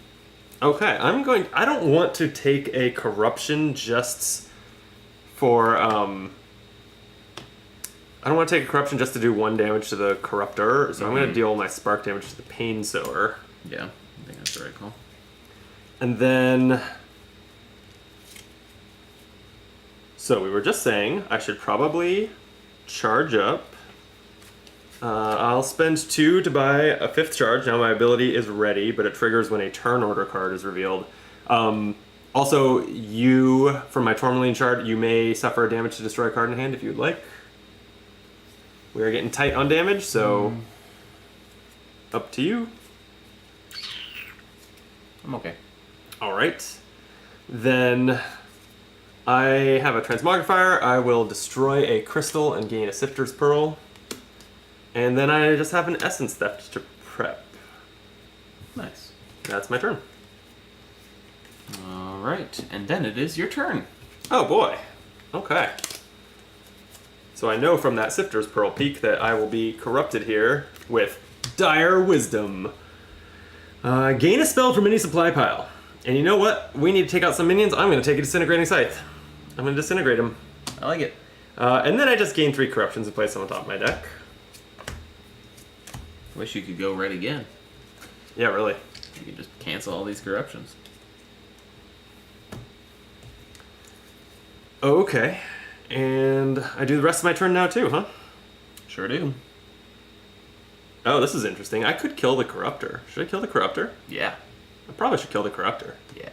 Okay, I don't want to take a corruption just for, I don't want to take a corruption just to do 1 damage to the Corruptor, so I'm going to deal my spark damage to the Pain Sower. Yeah, I think that's the right call. And then... So we were just saying I should probably charge up. I'll spend 2 to buy a 5th charge. Now my ability is ready, but it triggers when a turn order card is revealed. Also, you, from my Tourmaline shard, you may suffer damage to destroy a card in hand if you'd like. We are getting tight on damage, so up to you. I'm okay. All right. Then I have a Transmogrifier. I will destroy a crystal and gain a Sifter's Pearl. And then I just have an Essence Theft to prep. Nice. That's my turn. All right, and then it is your turn. Oh boy. Okay. So I know from that Sifter's Pearl Peak that I will be corrupted here with Dire Wisdom. Gain a spell from any supply pile. And you know what? We need to take out some minions. I'm going to take a Disintegrating Scythe. I'm going to disintegrate them. I like it. And then I just gain 3 corruptions and place them on top of my deck. Wish you could go red again. Yeah, really. You could just cancel all these corruptions. Okay. And I do the rest of my turn now too, huh? Sure do. Oh, this is interesting. I could kill the Corruptor. Should I kill the Corruptor? Yeah. I probably should kill the Corruptor. Yeah.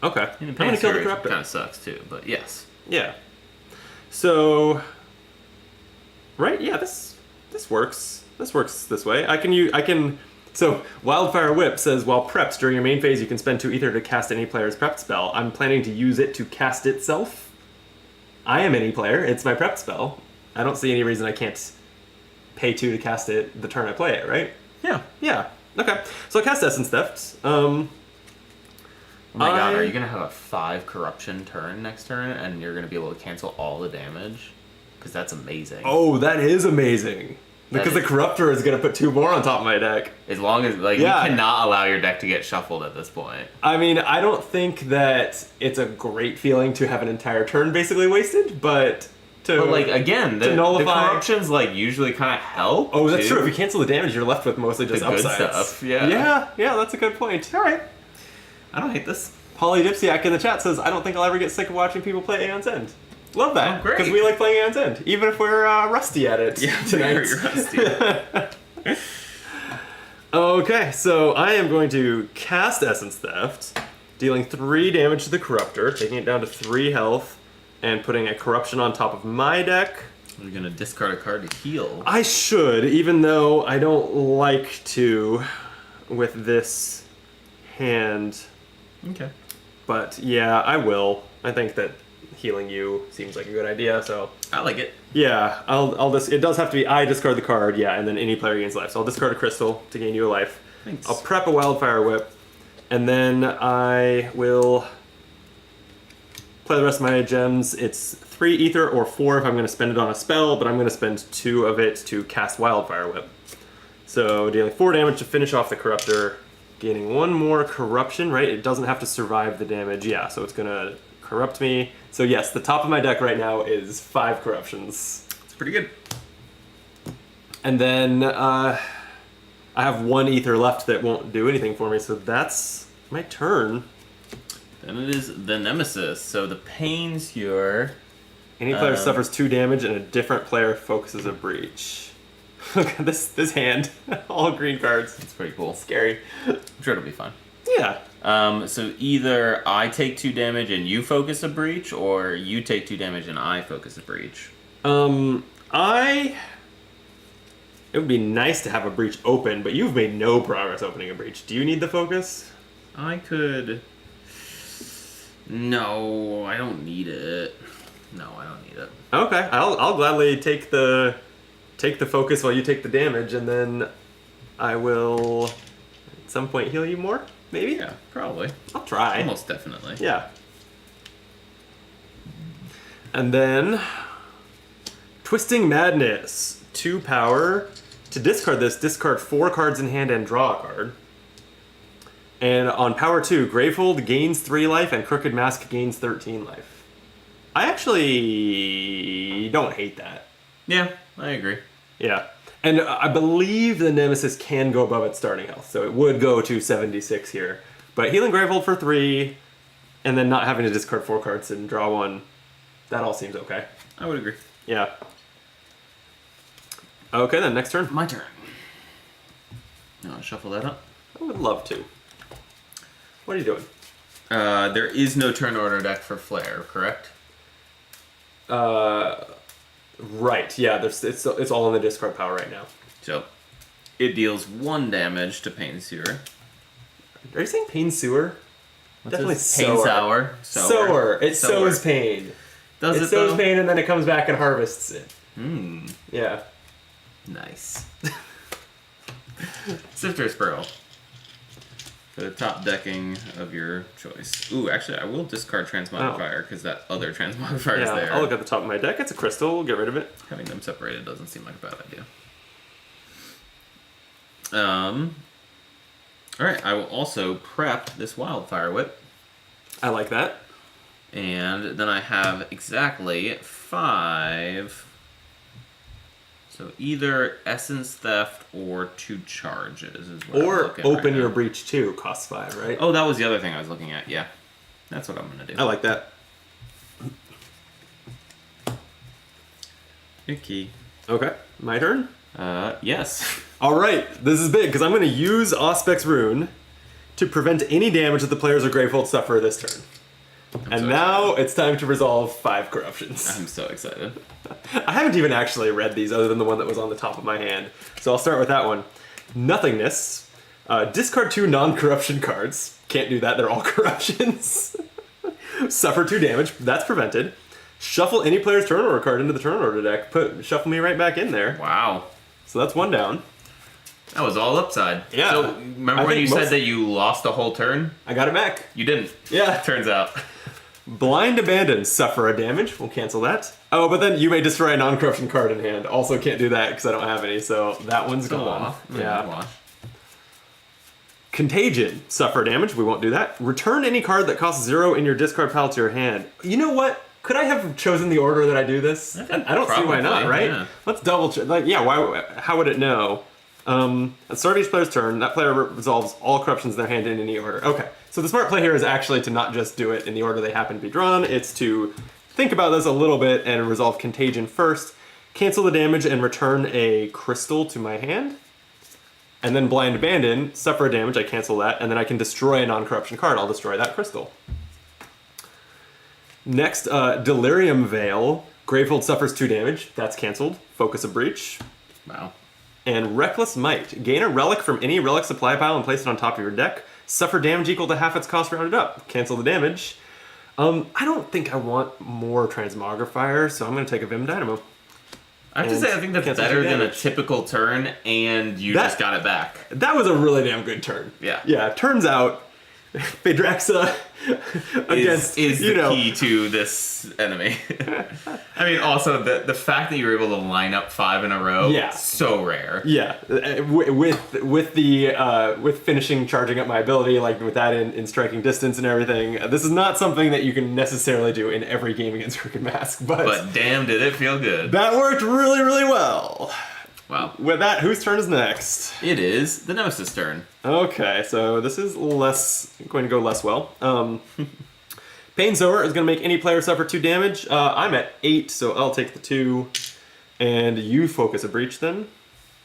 Okay. I'm going to kill the Corruptor. Kind of sucks too, but yes. Yeah. So, right? Yeah, this works. This works this way. So, Wildfire Whip says, while prepped during your main phase, you can spend 2 ether to cast any player's prepped spell. I'm planning to use it to cast itself. I am any player. It's my prepped spell. I don't see any reason I can't pay 2 to cast it the turn I play it, right? Yeah. Yeah. Okay. So I cast Essence Theft. Oh my god, are you going to have a 5 corruption turn next turn and you're going to be able to cancel all the damage? Because that's amazing. Oh, that is amazing. Because the Corruptor is going to put 2 more on top of my deck. As long as, you cannot allow your deck to get shuffled at this point. I mean, I don't think that it's a great feeling to have an entire turn basically wasted, but again, the corruptions, usually kind of help. Oh, that's true. If you cancel the damage, you're left with mostly just the good upsides. Stuff. Yeah, that's a good point. All right. I don't hate this. Polly Dipsiak in the chat says, I don't think I'll ever get sick of watching people play Aeon's End. Love that. Oh, great. Because we like playing Aeon's End, even if we're rusty at it. Yeah, tonight. very rusty. Okay, so I am going to cast Essence Theft, dealing 3 damage to the Corruptor, taking it down to 3 health, and putting a Corruption on top of my deck. You're going to discard a card to heal. I should, even though I don't like to with this hand. Okay. But yeah, I will. I think that healing you seems like a good idea, so I like it. yeah, it does have to be I discard the card, yeah, and then any player gains life. So I'll discard a crystal to gain you a life. Thanks. I'll prep a Wildfire Whip, and then I will play the rest of my gems. It's 3 ether or 4 if I'm going to spend it on a spell, but I'm going to spend 2 of it to cast Wildfire Whip. So dealing 4 damage to finish off the Corruptor, gaining 1 more corruption, right? It doesn't have to survive the damage, yeah, so it's going to corrupt me. So yes, the top of my deck right now is 5 corruptions. It's pretty good. And then I have 1 ether left that won't do anything for me, so that's my turn. Then it is the nemesis. So the pains here. Any player suffers 2 damage and a different player focuses a breach. Look at this hand. All green cards. It's pretty cool. Scary. I'm sure it'll be fun. Yeah. So either I take 2 damage and you focus a breach, or you take 2 damage and I focus a breach. It would be nice to have a breach open, but you've made no progress opening a breach. Do you need the focus? I could... No, I don't need it. No, I don't need it. Okay, I'll gladly take the focus while you take the damage, and then I will at some point heal you more. Maybe? Yeah, probably. I'll try. Almost definitely. Yeah. And then Twisting Madness, 2 power. To discard this, discard 4 cards in hand and draw a card. And on power 2, Gravefold gains 3 life and Crooked Mask gains 13 life. I actually don't hate that. Yeah, I agree. Yeah. And I believe the Nemesis can go above its starting health, so it would go to 76 here. But healing Gravefold for 3, and then not having to discard 4 cards and draw 1, that all seems okay. I would agree. Yeah. Okay, then next turn. My turn. You want to shuffle that up? I would love to. What are you doing? There is no turn order deck for Flare, correct? Right, yeah, it's all in the discard power right now. So, it deals 1 damage to Pain Sewer. Are you saying Pain Sewer? Definitely Pain Sour. Sower. It sows pain. Does it sows though? pain and then it comes back and harvests it. Yeah. Nice. Sifter's Pearl. The top decking of your choice. Ooh, actually, I will discard Transmogrifier because that other Transmogrifier is there. I'll look at the top of my deck. It's a crystal. We'll get rid of it. Having them separated doesn't seem like a bad idea. Alright, I will also prep this Wildfire Whip. I like that. And then I have exactly 5. So either Essence Theft or 2 charges is what I'm Or looking open right your now. breach too. Costs 5, right? Oh, that was the other thing I was looking at. Yeah. That's what I'm going to do. I like that. Icky. Okay, my turn. Yes. All right, this is big because I'm going to use Auspex Rune to prevent any damage that the players or Gravehold suffer this turn. And now it's time to resolve 5 corruptions. I'm so excited. I haven't even actually read these other than the one that was on the top of my hand. So I'll start with that one. Nothingness. Discard 2 non-corruption cards. Can't do that, they're all corruptions. Suffer 2 damage, that's prevented. Shuffle any player's turn order card into the turn order deck. Shuffle me right back in there. Wow. So that's 1 down. That was all upside. Yeah. So remember I when you think said that you lost a whole turn? I got it back. You didn't. Yeah. Turns out. Blind Abandon, suffer a damage. We'll cancel that. Oh, but then you may destroy a non-corruption card in hand. Also can't do that because I don't have any, so that one's gone. Yeah. Wash. Contagion, suffer damage. We won't do that. Return any card that costs 0 in your discard pile to your hand. You know what? Could I have chosen the order that I do this? I don't see why not, probably, right? yeah. Let's double check. Like, yeah, why? How would it know? At the start of each player's turn, that player resolves all corruptions in their hand in any order. Okay, so the smart play here is actually to not just do it in the order they happen to be drawn, it's to think about this a little bit and resolve Contagion first, cancel the damage and return a crystal to my hand, and then Blind Abandon, suffer a damage, I cancel that, and then I can destroy a non-corruption card, I'll destroy that crystal. Next, Delirium Veil, Gravehold suffers 2 damage, that's canceled, Focus a Breach. Wow. And Reckless Might. Gain a relic from any relic supply pile and place it on top of your deck. Suffer damage equal to half its cost rounded up. Cancel the damage. I don't think I want more Transmogrifier, so I'm going to take a Vim Dynamo. I have to And say, I think that's cancel better your than a damage. typical turn, and you That- just got it back. That was a really damn good turn. Yeah. Yeah, turns out Phaedraxa against, is you the know, key to this enemy. I mean, also the fact that you were able to line up 5 in a row. Yeah. So rare. yeah, with finishing charging up my ability, like with that in striking distance and everything. This is not something that you can necessarily do in every game against Crooked Mask, But damn, did it feel good. that worked really, really well. Wow. With that, whose turn is next? It is the Nemesis turn. Okay, so this is going to go less well. Pain Sower is going to make any player suffer 2 damage. I'm at 8, so I'll take the 2. And you focus a breach then.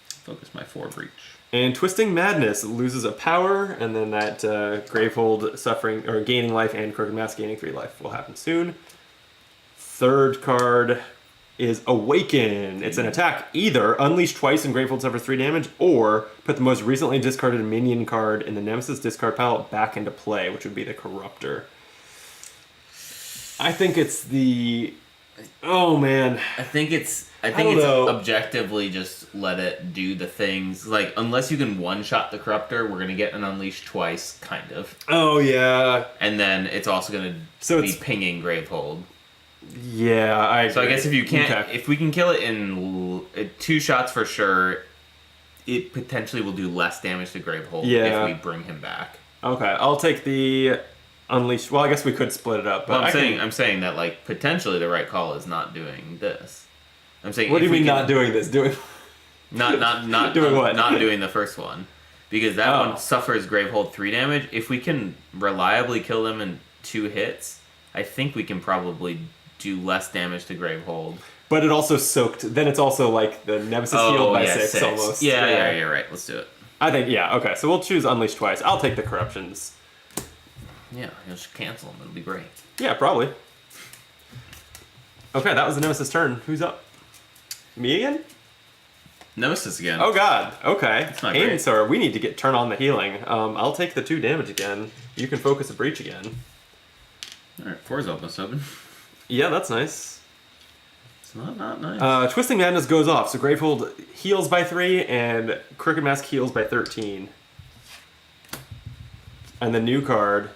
Focus my 4 breach. And Twisting Madness loses a power, and then that Gravehold suffering or gaining life and Crooked Mask gaining 3 life will happen soon. Third card is Awaken. It's an attack. Either unleash twice and Gravehold suffers 3 damage, or put the most recently discarded minion card in the Nemesis discard pile back into play, which would be the Corruptor. I think it's the... Oh, man. I think it's don't know. objectively just let it do the things. Like, unless you can one-shot the Corruptor, we're going to get an Unleash twice, kind of. Oh, yeah. And then it's also going to be it's- pinging Gravehold. Yeah, So I guess if you can't, Okay. if we can kill it in 2 shots for sure, it potentially will do less damage to Gravehold Yeah. if we bring him back. Okay, I'll take the Unleash. Well, I guess we could split it up. But Well, I can- I'm saying that like potentially the right call is not doing this. I'm saying. What do if you we mean can- not doing this? Doing... Not Doing what? Not doing the first one, because that Oh. one suffers Gravehold 3 damage. If we can reliably kill them in 2 hits, I think we can probably do less damage to Gravehold. But it also soaked. Then it's also like the Nemesis healed by 6 almost. Yeah, you're right. Let's do it. I think, yeah, okay. So we'll choose Unleash twice. I'll take the Corruptions. Yeah, you'll just cancel them. It'll be great. Yeah, probably. Okay, that was the Nemesis turn. Who's up? Me again? Nemesis again. Oh god, okay. That's not Pain great. Sower, we need to turn on the healing. I'll take the 2 damage again. You can focus a breach again. All right, 4's almost open. Yeah, that's nice. It's not nice. Twisting Madness goes off, so Gravehold heals by 3, and Crooked Mask heals by 13. And the new card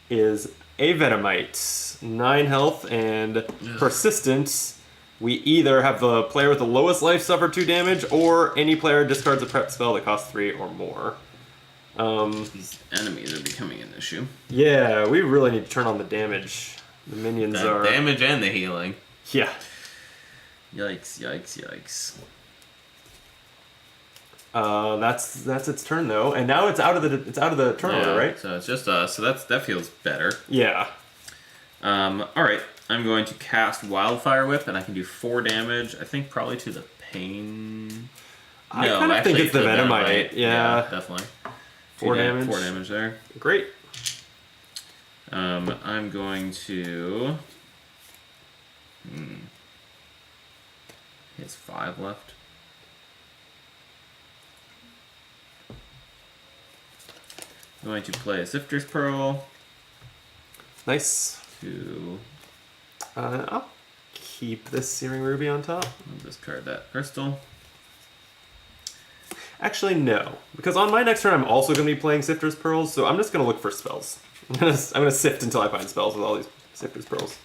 is a Venomite. 9 health and persistence. We either have the player with the lowest life suffer 2 damage, or any player discards a prep spell that costs 3 or more. These enemies are becoming an issue. Yeah, we really need to turn on the damage. The minions The are... damage and the healing. Yeah. Yikes, yikes, yikes. That's its turn though, and now it's out of the turn order, right? So it's just so that feels better. Yeah. All right, I'm going to cast Wildfire Whip, and I can do 4 damage. I think probably to the pain. I kind of think it's the Venomite. Yeah, definitely. 4 damage. 4 damage there. Great. I'm going to. He has 5 left. I'm going to play a Sifter's Pearl. Nice. To I'll keep this Searing Ruby on top. I'll discard that crystal. Actually, no, because on my next turn I'm also going to be playing Sifter's Pearls, so I'm just going to look for spells. I'm gonna sift until I find spells with all these Sifter's Pearls.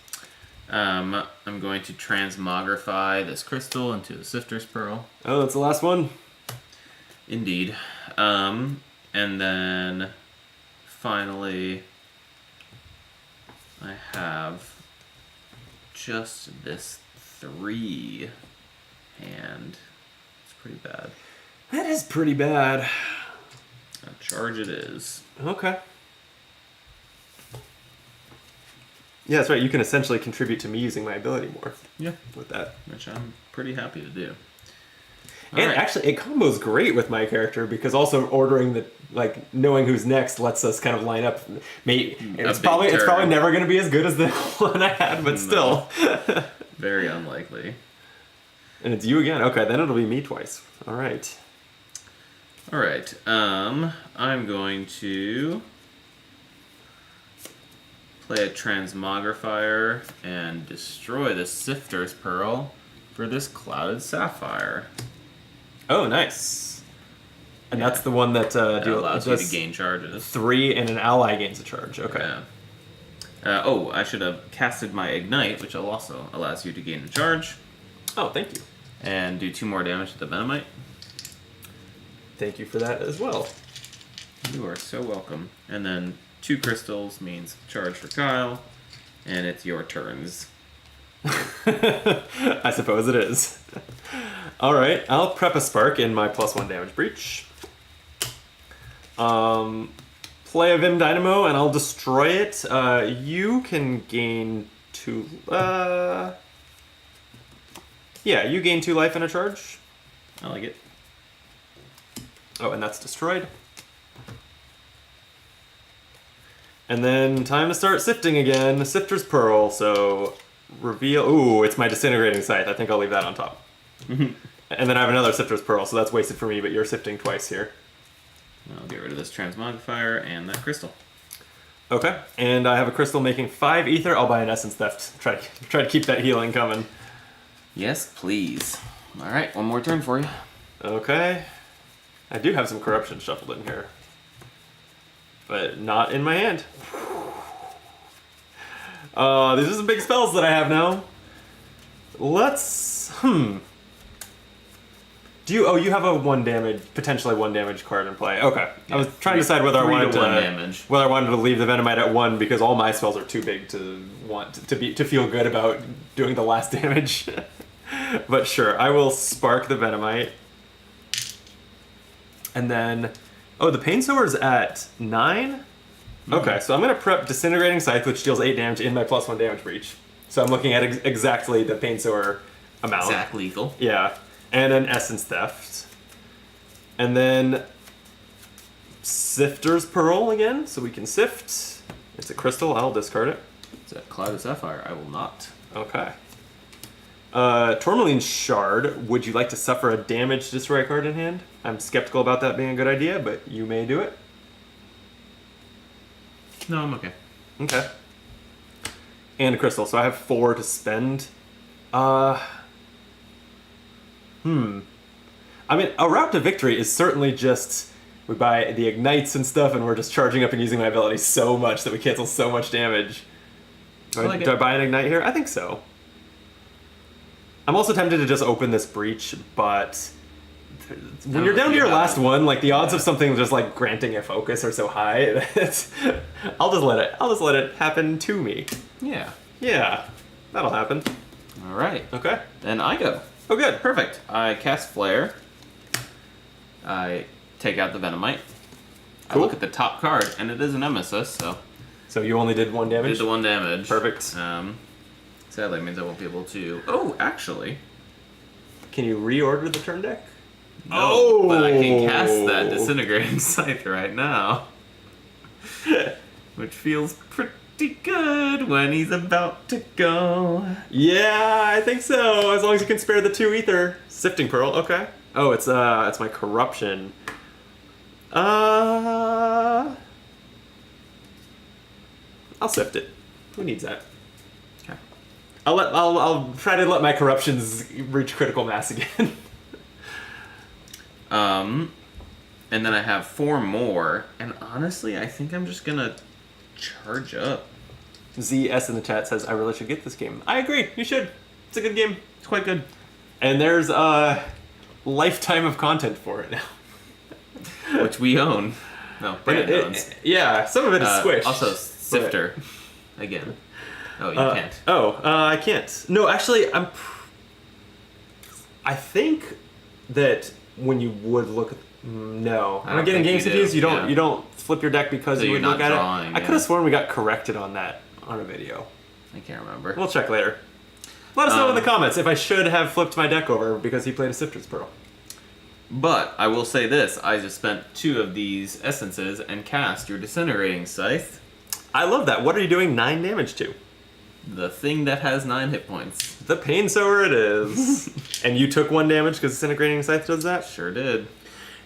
I'm going to transmogrify this crystal into the Sifter's Pearl. Oh, that's the last one? Indeed. And then finally I have just this 3 hand. It's pretty bad. That is pretty bad. A charge it is. Okay. Yeah, that's right. You can essentially contribute to me using my ability more. Yeah. With that. Which I'm pretty happy to do. And actually, it combos great with my character because also ordering the knowing who's next lets us kind of line up. It's probably never going to be as good as the one I had, but still. Very unlikely. And it's you again. Okay, then it'll be me twice. All right. All right. I'm going to play a Transmogrifier and destroy the Sifter's Pearl for this Clouded Sapphire. Oh, nice. And that's the one that allows you to gain charges. 3 and an ally gains a charge. Okay. Yeah. I should have casted my Ignite, which also allows you to gain a charge. Oh, thank you. And do 2 more damage to the Venomite. Thank you for that as well. You are so welcome. And then 2 crystals means charge for Kyle, and it's your turns. I suppose it is. All right, I'll prep a spark in my +1 damage breach. Play a Vim Dynamo, and I'll destroy it. You can gain 2. Yeah, you gain 2 life and a charge. I like it. Oh, and that's destroyed. And then time to start sifting again. Sifter's Pearl, so reveal... Ooh, it's my Disintegrating Scythe. I think I'll leave that on top. And then I have another Sifter's Pearl, so that's wasted for me, but you're sifting twice here. I'll get rid of this Transmogrifier and that crystal. Okay, and I have a crystal making 5 ether. I'll buy an Essence Theft. Try to keep that healing coming. Yes, please. All right, one more turn for you. Okay. I do have some Corruption shuffled in here. But not in my hand. These are some big spells that I have now. Let's... You have a potentially 1 damage card in play. Okay. Yeah. I was trying to decide whether I wanted to leave the Venomite at 1 because all my spells are too big to want to feel good about doing the last damage. But sure, I will spark the Venomite. And then, the Pain Sower's at 9? Mm-hmm. Okay, so I'm going to prep Disintegrating Scythe, which deals 8 damage in my +1 damage breach. So I'm looking at exactly the Pain Sower amount. Exact lethal. Yeah. And an Essence Theft. And then Sifter's Pearl again, so we can sift. It's a crystal, I'll discard it. It's a Clouded Sapphire, I will not. Okay. Tourmaline's Shard, would you like to suffer a damage to destroy a card in hand? I'm skeptical about that being a good idea, but you may do it. No, I'm okay. Okay. And a crystal, so I have 4 to spend. I mean, a route to victory is certainly just We buy the ignites and stuff, and we're just charging up and using my ability so much that we cancel so much damage. Do I buy an ignite here? I think so. I'm also tempted to just open this breach, but when you're down to your last one, like the odds of something just like granting a focus are so high that I'll just let it happen to me. Yeah. Yeah, that'll happen. All right. Okay. Then I go. Oh, good. Perfect. I cast Flare. I take out the Venomite. I Cool. look at the top card, and it is a nemesis, so So you only did 1 damage? did the 1 damage. Perfect. Sadly, it means I won't be able to. Oh, actually. Can you reorder the turn deck? No, but I can cast that Disintegrating Scythe right now. Which feels pretty good when he's about to go. Yeah, I think so. As long as you can spare the 2 ether. Sifting Pearl, okay. Oh, it's my corruption. I'll sift it. Who needs that? Okay. I'll try to let my corruptions reach critical mass again. And then I have 4 more, and honestly, I think I'm just gonna charge up. ZS in the chat says I really should get this game. I agree. You should. It's a good game. It's quite good. And there's a lifetime of content for it now. Which we own. No, Brandon owns. Yeah, some of it is squished. Also, Sifter. Again. Oh, you can't. I can't. No, actually, I think that when you would look at... No. I I'm don't getting think games you confused. do, You don't yeah. you don't flip your deck because So you you're would look not at drawing, it. I yeah. could have sworn we got corrected on that on a video. I can't remember. We'll check later. Let us know in the comments if I should have flipped my deck over because he played a Sifter's Pearl. But I will say this: I just spent 2 of these essences and cast your Disintegrating Scythe, I love that. What are you doing 9 damage to? the thing that has 9 hit points. The Pain Sower it is. And you took 1 damage because Disintegrating Scythe does that? Sure did.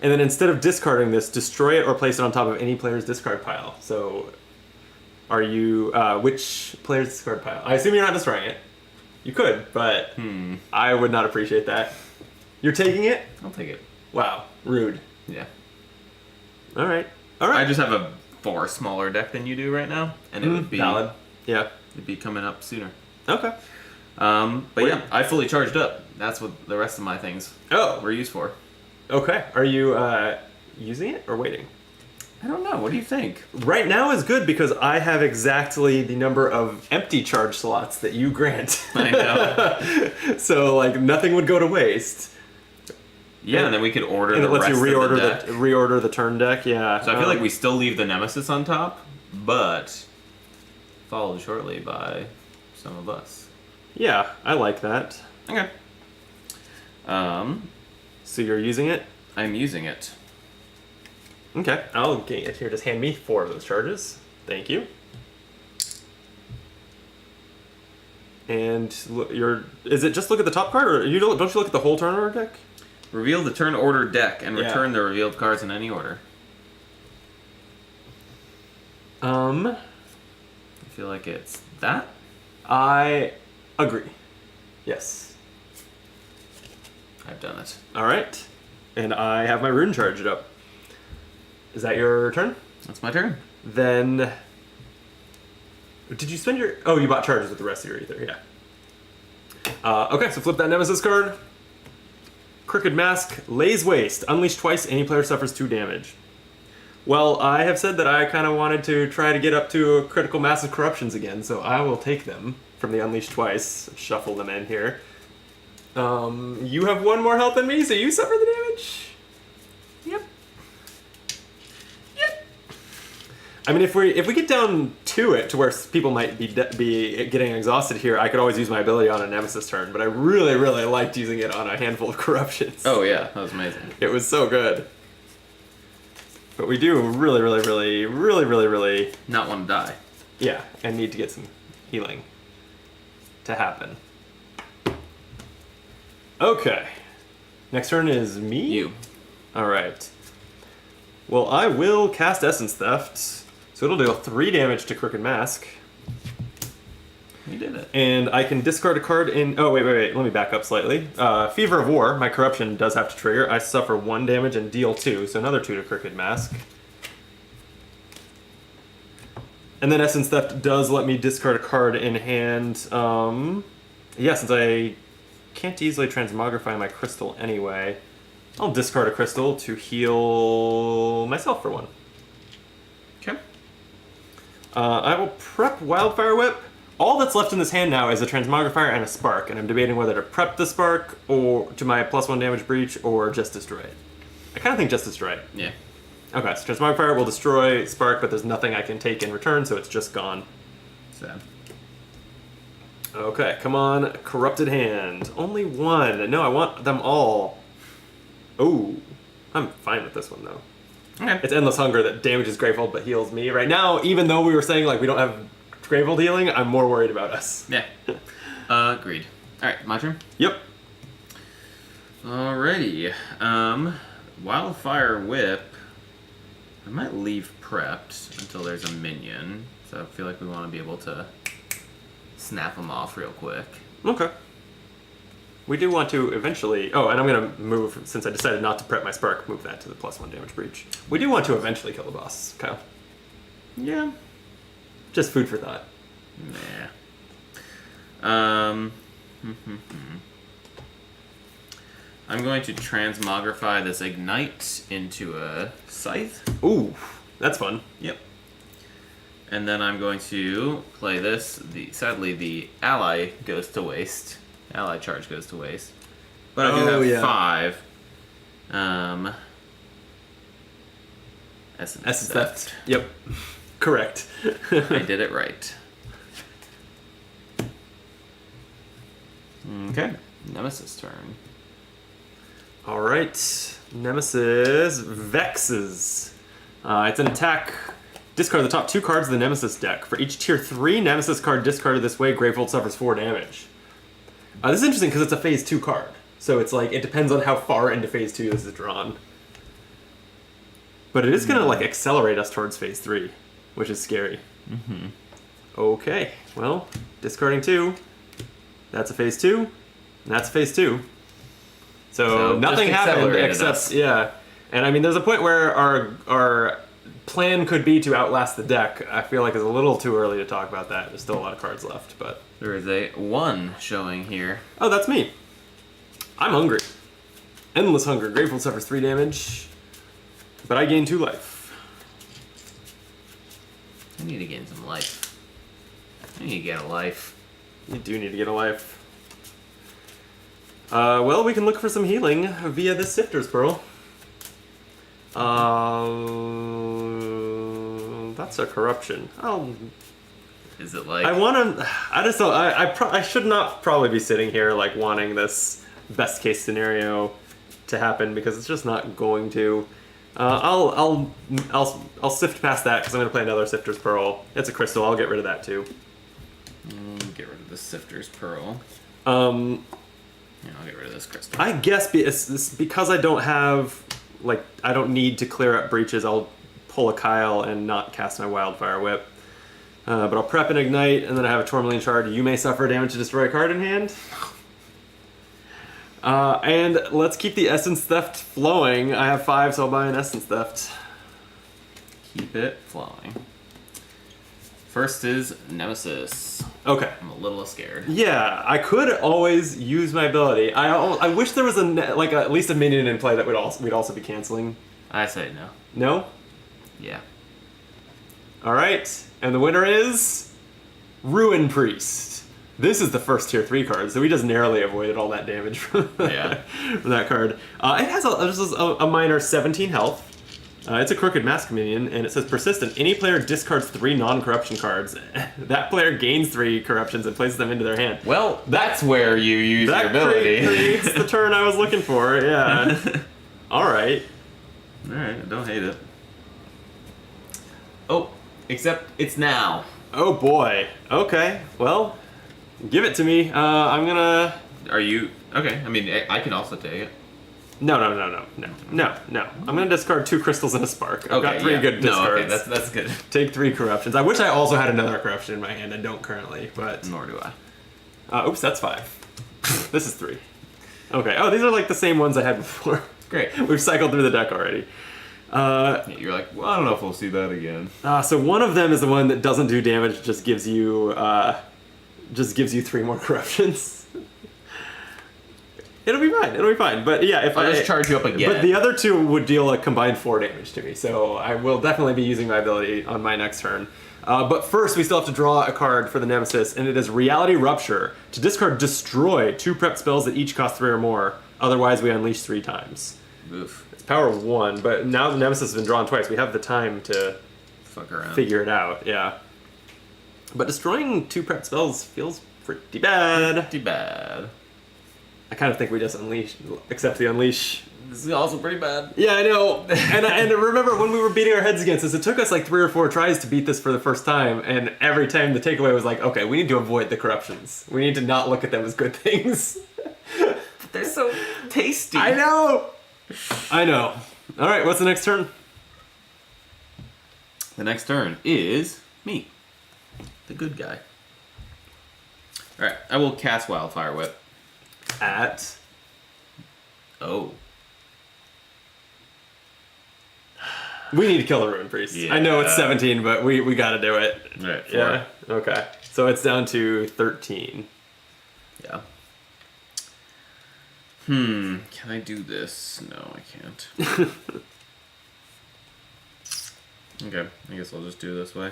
And then instead of discarding this, destroy it or place it on top of any player's discard pile. So, are you... which player's discard pile? I assume you're not destroying it. You could, but I would not appreciate that. You're taking it? I'll take it. Wow. Rude. Yeah. Alright. I Alright. just have a far smaller deck than you do right now, and it would be Valid. Yeah. it'd be coming up sooner. Okay. But Wait. yeah, I fully charged up. That's what the rest of my things Oh. were used for. Okay. Are you using it or waiting? I don't know. What do you think? Right now is good because I have exactly the number of empty charge slots that you grant. I know. So like nothing would go to waste. Yeah, and then we could order And the it lets rest you reorder of the deck. reorder the turn deck. Yeah. So I feel like we still leave the Nemesis on top, but followed shortly by some of us. Yeah, I like that. Okay. So you're using it? I'm using it. Okay. I'll get it here. Just hand me 4 of those charges. Thank you. And is it just look at the top card, or don't you look at the whole turn order deck? Reveal the turn order deck and Yeah. return the revealed cards in any order. I feel like it's that. I agree. Yes. I've done it. All right. And I have my rune charged up. Is that your turn? That's my turn. Then... Did you spend your... Oh, you bought charges with the rest of your ether, yeah. Okay, so flip that Nemesis card. Crooked Mask, Lays Waste. Unleash twice, any player suffers 2 damage. Well, I have said that I kind of wanted to try to get up to a critical mass of corruptions again, so I will take them from the Unleash twice. Shuffle them in here. You have 1 more health than me, so you suffer the damage? Yep. I mean, if we get down to it, to where people might be getting exhausted here, I could always use my ability on a Nemesis turn, but I really, really liked using it on a handful of corruptions. Oh yeah, that was amazing. It was so good. But we do really, really, really, really, really, really... Not want to die. Yeah, and need to get some healing to happen. Okay. Next turn is me? You. Alright. Well, I will cast Essence Theft. So it'll deal 3 damage to Crooked Mask. You did it. And I can discard a card in... Oh, wait. Let me back up slightly. Fever of War, my corruption does have to trigger. I suffer 1 damage and deal 2, so another 2 to Crooked Mask. And then Essence Theft does let me discard a card in hand. Yeah, since I can't easily transmogrify my crystal anyway, I'll discard a crystal to heal myself for 1. Okay. I will prep Wildfire Whip. All that's left in this hand now is a Transmogrifier and a Spark, and I'm debating whether to prep the Spark or to my +1 damage breach or just destroy it. I kind of think just destroy it. Yeah. Okay, so Transmogrifier will destroy Spark, but there's nothing I can take in return, so it's just gone. Sad. Okay, come on, Corrupted Hand. Only 1. No, I want them all. Oh, I'm fine with this one, though. Okay. It's Endless Hunger that damages Gravehold but heals me. Right now, even though we were saying like we don't have Gravehold healing, I'm more worried about us. Yeah. Agreed. Alright, my turn? Yep. Alrighty. Wildfire Whip. I might leave prepped until there's a minion. So I feel like we want to be able to snap them off real quick. Okay. We do want to eventually... Oh, and I'm going to move, since I decided not to prep my Spark, move that to the +1 damage breach. We do want to eventually kill the boss, Kyle. Yeah. Just food for thought. Nah. I'm going to transmogrify this Ignite into a Scythe. Ooh, that's fun. Yep. And then I'm going to play this. Sadly, the ally goes to waste. Ally charge goes to waste. But I do have 5. Essence Theft. Yep. Correct. I did it right. Okay. Nemesis turn. All right. Nemesis Vexes. It's an attack. Discard the top 2 cards of the Nemesis deck. For each tier 3 Nemesis card discarded this way, Gravehold suffers 4 damage. This is interesting because it's a phase 2 card. So it's like, it depends on how far into phase 2 this is drawn. But it is going to like accelerate us towards phase 3, which is scary. Mm-hmm. Okay, well, discarding 2. That's a phase 2. And that's phase 2. So nothing just happened accelerated except, us. yeah. And I mean, there's a point where our plan could be to outlast the deck. I feel like it's a little too early to talk about that. There's still a lot of cards left, but... There is a 1 showing here. Oh, that's me. I'm hungry. Endless Hunger. Gravehold suffers 3 damage, but I gain 2 life. I need to gain some life. I need to get a life. You do need to get a life. Well, we can look for some healing via the Sifter's Pearl. That's a corruption. Is it like... I want to... I just don't... I should not probably be sitting here like wanting this best case scenario to happen because it's just not going to. I'll sift past that because I'm going to play another Sifter's Pearl. It's a crystal. I'll get rid of that too. Get rid of the Sifter's Pearl. Yeah, I'll get rid of this crystal. I guess because I don't have... Like, I don't need to clear up breaches, I'll pull a Kyle and not cast my Wildfire Whip. But I'll prep and Ignite, and then I have a Tourmaline Shard. You may suffer damage to destroy a card in hand. And let's keep the Essence Theft flowing. I have 5, so I'll buy an Essence Theft. Keep it flowing. First is Nemesis. Okay. I'm a little scared. Yeah, I could always use my ability. I wish there was at least a minion in play that we'd also be canceling. I say no. No? Yeah. All right, and the winner is Ruin Priest. This is the first tier 3 card, so we just narrowly avoided all that damage from, Yeah. from that card. It has a minor 17 health. It's a Crooked Mask minion, and it says Persistent. Any player discards 3 non-corruption cards. That player gains 3 corruptions and places them into their hand. Well, that's where you use your ability. That creates the turn I was looking for, yeah. Alright. Alright, I don't hate it. Oh, except it's now. Oh boy. Okay, well, give it to me. I'm gonna... Are you... Okay, I mean, I can also take it. No. I'm gonna discard 2 crystals and a spark. I've got 3 yeah. good No, discards. okay, that's good. Take 3 corruptions. I wish I also had another corruption in my hand. I don't currently, but Nor do I. oops, that's 5. This is 3. Okay. Oh, these are like the same ones I had before. Great. We've cycled through the deck already. You're like, well, I don't know if we'll see that again. So one of them is the one that doesn't do damage, just gives you 3 more corruptions. It'll be fine. But yeah, if I'll just charge you up again. But the other 2 would deal a combined 4 damage to me, so I will definitely be using my ability on my next turn. But first, we still have to draw a card for the Nemesis, and it is Reality Rupture. To discard, destroy 2 prep spells that each cost 3 or more. Otherwise, we unleash 3 times. Oof. It's power 1, but now the Nemesis has been drawn twice. We have the time to Fuck around. figure it out, yeah. But destroying 2 prep spells feels pretty bad. Pretty bad. I kind of think we just accept the unleash. This is also pretty bad. Yeah, I know. and I remember when we were beating our heads against this, it took us like 3 or 4 tries to beat this for the first time, and every time the takeaway was like, okay, we need to avoid the corruptions. We need to not look at them as good things. They're so tasty. I know. All right, what's the next turn? The next turn is me, the good guy. All right, I will cast Wildfire Whip. At Oh. we need to kill the Ruin Priest. Yeah. I know it's 17, but we got to do it. All right. Yeah. Okay. So it's down to 13. Yeah. Can I do this? No, I can't. Okay, I guess I'll just do it this way.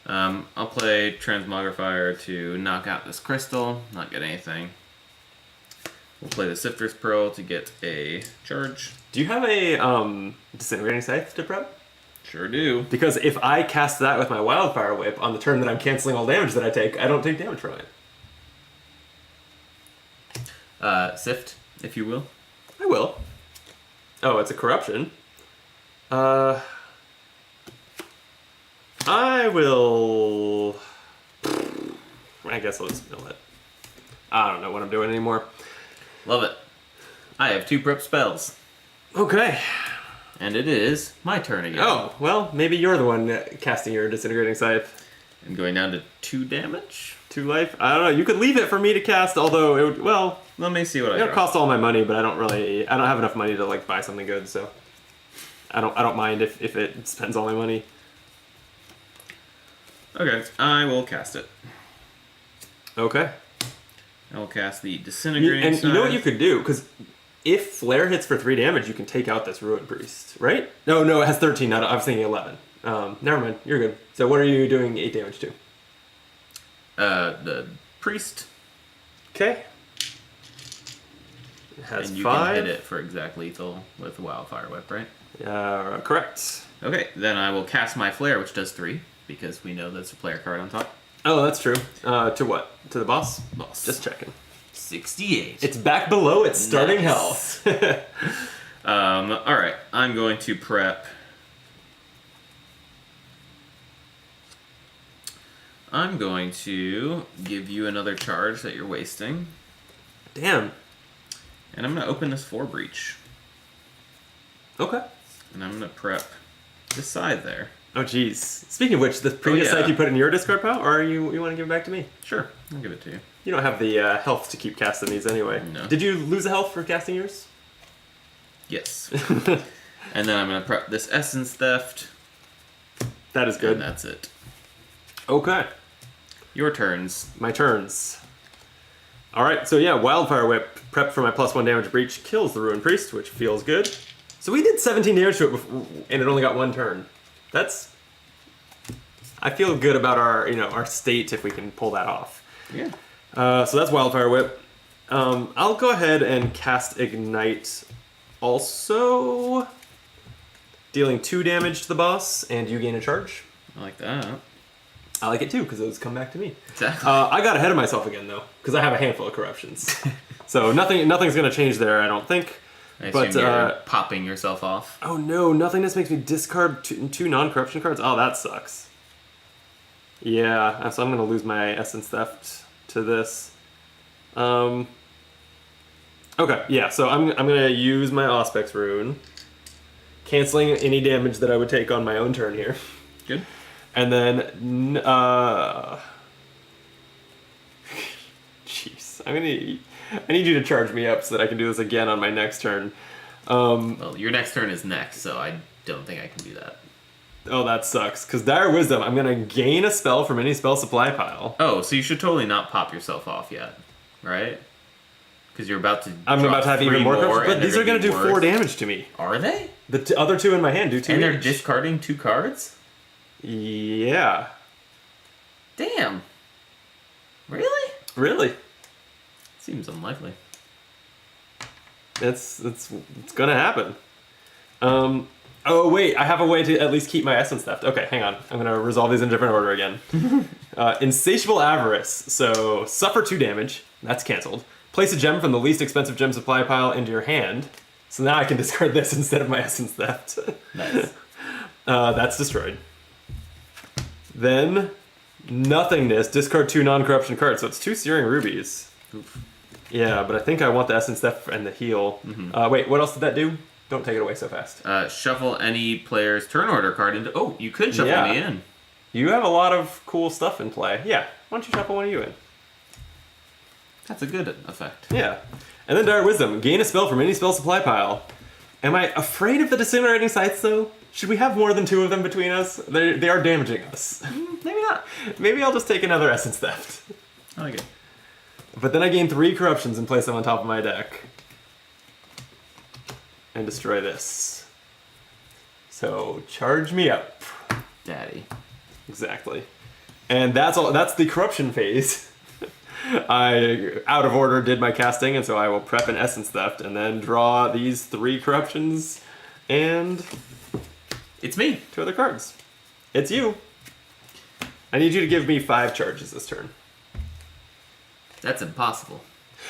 I'll play Transmogrifier to knock out this crystal, not get anything. We'll play the Sifter's Pearl to get a charge. Do you have a Disintegrating Scythe to prep? Sure do. Because if I cast that with my Wildfire Whip on the turn that I'm canceling all damage that I take, I don't take damage from it. Sift, if you will. I will. Oh, it's a corruption. I will... I guess I'll just mill it. I don't know what I'm doing anymore. Love it. I have 2 prep spells. Okay. And it is my turn again. Oh, well, maybe you're the one casting your Disintegrating Scythe. I'm going down to 2 damage. 2 life? I don't know. You could leave it for me to cast, although it would, well... Let me see what I It'll got. cost all my money, but I don't have enough money to like buy something good, so... I don't mind if it spends all my money. Okay, I will cast it. Okay. I will cast the Disintegrating And you know what Scythe. you could do? Because if Flare hits for 3 damage, you can take out this Ruin Priest, right? No, it has 13. I was thinking 11. Never mind. You're good. So what are you doing 8 damage to? The Priest. Okay. It has And you 5. can hit it for exact lethal with Wildfire Whip, right? Correct. Okay, then I will cast my Flare, which does 3, because we know there's a player card on top. Oh, that's true. To what? To the boss? Boss. Just checking. 68. It's back below its starting Nice. health. Alright, I'm going to prep. I'm going to give you another charge that you're wasting. Damn. And I'm going to open this 4 breach. Okay. And I'm going to prep this side there. Oh, jeez. Speaking of which, the previous yeah. scythe you put in your discard pile, or you want to give it back to me? Sure, I'll give it to you. You don't have the health to keep casting these anyway. No. Did you lose a health for casting yours? Yes. And then I'm going to prep this Essence Theft. That is good. And that's it. Okay. Your turns. My turns. Alright, so yeah, Wildfire Whip, prep for my +1 damage breach, kills the Ruin Priest, which feels good. So we did 17 damage to it before, and it only got 1 turn. That's... I feel good about our state if we can pull that off. Yeah. So that's Wildfire Whip. I'll go ahead and cast Ignite also, dealing 2 damage to the boss, and you gain a charge. I like that. I like it too, because those come back to me. Exactly. I got ahead of myself again, though, because I have a handful of corruptions. So nothing's going to change there, I don't think. I but assume you're popping yourself off. oh no, nothingness makes me discard 2 non-corruption cards? Oh, that sucks. Yeah, so I'm going to lose my Essence Theft to this. Okay, yeah, so I'm gonna use my Auspex rune, canceling any damage that I would take on my own turn here. Good. And then, jeez, I need you to charge me up so that I can do this again on my next turn. Well, your next turn is next, so I don't think I can do that. Oh, that sucks. Because Dire Wisdom, I'm gonna gain a spell from any spell supply pile. Oh, so you should totally not pop yourself off yet, right? Because you're about to. I'm drop about to have 3 even more cards, but and these they're are gonna be do 4 worse. damage to me. Are they? The other 2 in my hand do 2 And they're each. discarding 2 cards? Yeah. Damn. Really? Really? Seems unlikely. It's gonna happen. Oh wait, I have a way to at least keep my essence theft. Okay, hang on. I'm gonna resolve these in a different order again. Insatiable Avarice. So suffer 2 damage. That's canceled. Place a gem from the least expensive gem supply pile into your hand. So now I can discard this instead of my essence theft. Nice. That's destroyed. Then Nothingness. Discard 2 non-corruption cards. So it's 2 Searing Rubies. Oof. Yeah, but I think I want the essence theft and the heal. Wait, what else did that do? Don't take it away so fast. Shuffle any player's turn order card into. Oh, you could shuffle Yeah. me in. You have a lot of cool stuff in play. Yeah, why don't you shuffle one of you in? That's a good effect. Yeah. And then Dire Wisdom. Gain a spell from any spell supply pile. Am I afraid of the Disintegrating Scythes, though? Should we have more than 2 of them between us? They are damaging us. Maybe not. Maybe I'll just take another Essence Theft. I like it. But then I gain 3 Corruptions and place them on top of my deck. And destroy this. So, charge me up. Daddy. Exactly. And that's all. That's the corruption phase. I, out of order, did my casting, and so I will prep an Essence Theft and then draw these 3 corruptions and It's me. 2 other cards. It's you. I need you to give me 5 charges this turn. That's impossible.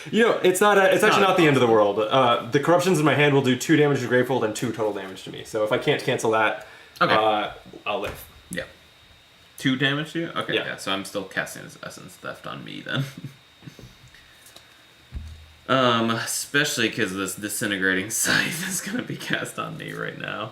You know, it's not. It's actually not not the end of the world. The corruptions in my hand will do 2 damage to Gravefold and 2 total damage to me. So if I can't cancel that, Okay. I'll live. Yeah. 2 damage to you? Okay, Yeah. yeah. So I'm still casting his Essence Theft on me then. Especially because this Disintegrating Scythe is going to be cast on me right now.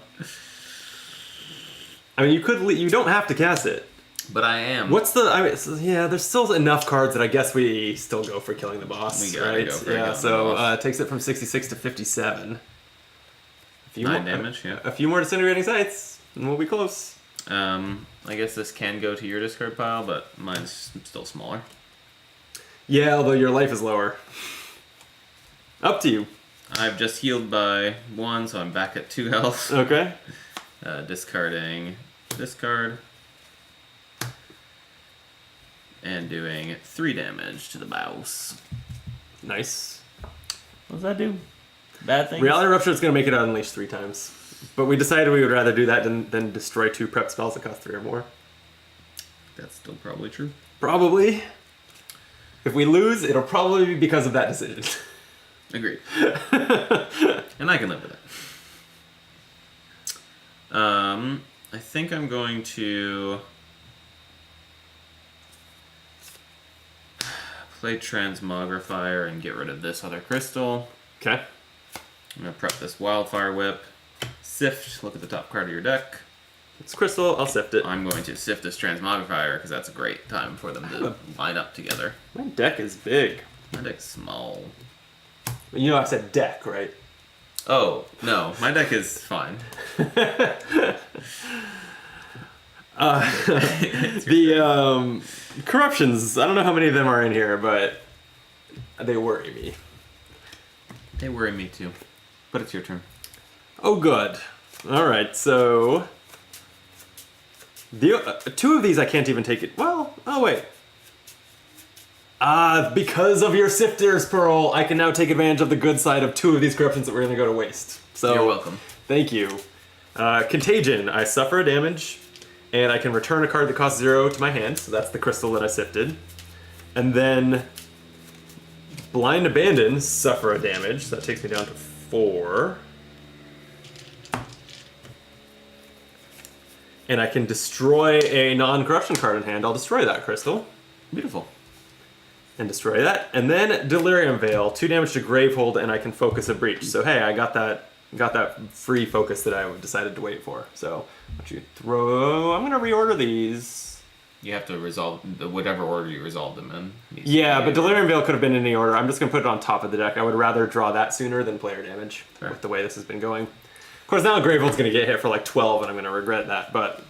I mean, you could. You don't have to cast it. But I am. What's the? I mean, yeah, there's still enough cards that I guess we still go for killing the boss. We gotta right? go for yeah. killing So the boss. it takes it from 66 to 57. A few 9 more, damage, yeah. A few more Disintegrating Sights, and we'll be close. I guess this can go to your discard pile, but mine's still smaller. Yeah, although your life is lower. Up to you. I've just healed by 1, so I'm back at 2 health. Okay. Discarding this card. And doing 3 damage to the mouse. Nice. What does that do? Bad things? Reality Rupture is going to make it unleashed 3 times. But we decided we would rather do that than destroy 2 prep spells that cost 3 or more. That's still probably true. Probably. If we lose, it'll probably be because of that decision. Agreed. And I can live with it. I think I'm going to play Transmogrifier and get rid of this other crystal. Okay. I'm going to prep this Wildfire Whip. Sift, look at the top card of your deck. It's crystal, I'll sift it. I'm going to sift this Transmogrifier because that's a great time for them to line up together. My deck is big. My deck's small. You know I said deck, right? Oh, no, my deck is fine. The corruptions, I don't know how many of them are in here, but they worry me. They worry me too. But it's your turn. Oh, good. All right, so the 2 of these I can't even take it. Well, oh wait. Because of your Sifter's Pearl, I can now take advantage of the good side of 2 of these corruptions that were going to go to waste. So You're welcome. Thank you. Contagion. I suffer a damage, and I can return a card that costs 0 to my hand. So that's the crystal that I sifted. And then Blind Abandon. Suffer a damage. So that takes me down to 4. And I can destroy a non-corruption card in hand. I'll destroy that crystal. Beautiful. and destroy that. And then Delirium Veil, 2 damage to Gravehold, and I can focus a breach. So hey, I got that free focus that I decided to wait for. So why don't you throw? I'm gonna reorder these. You have to resolve whatever order you resolve them in. Yeah, but Delirium Veil could have been in any order. I'm just gonna put it on top of the deck. I would rather draw that sooner than player damage with the way this has been going. Of course, now Gravehold's gonna get hit for like 12, and I'm gonna regret that. But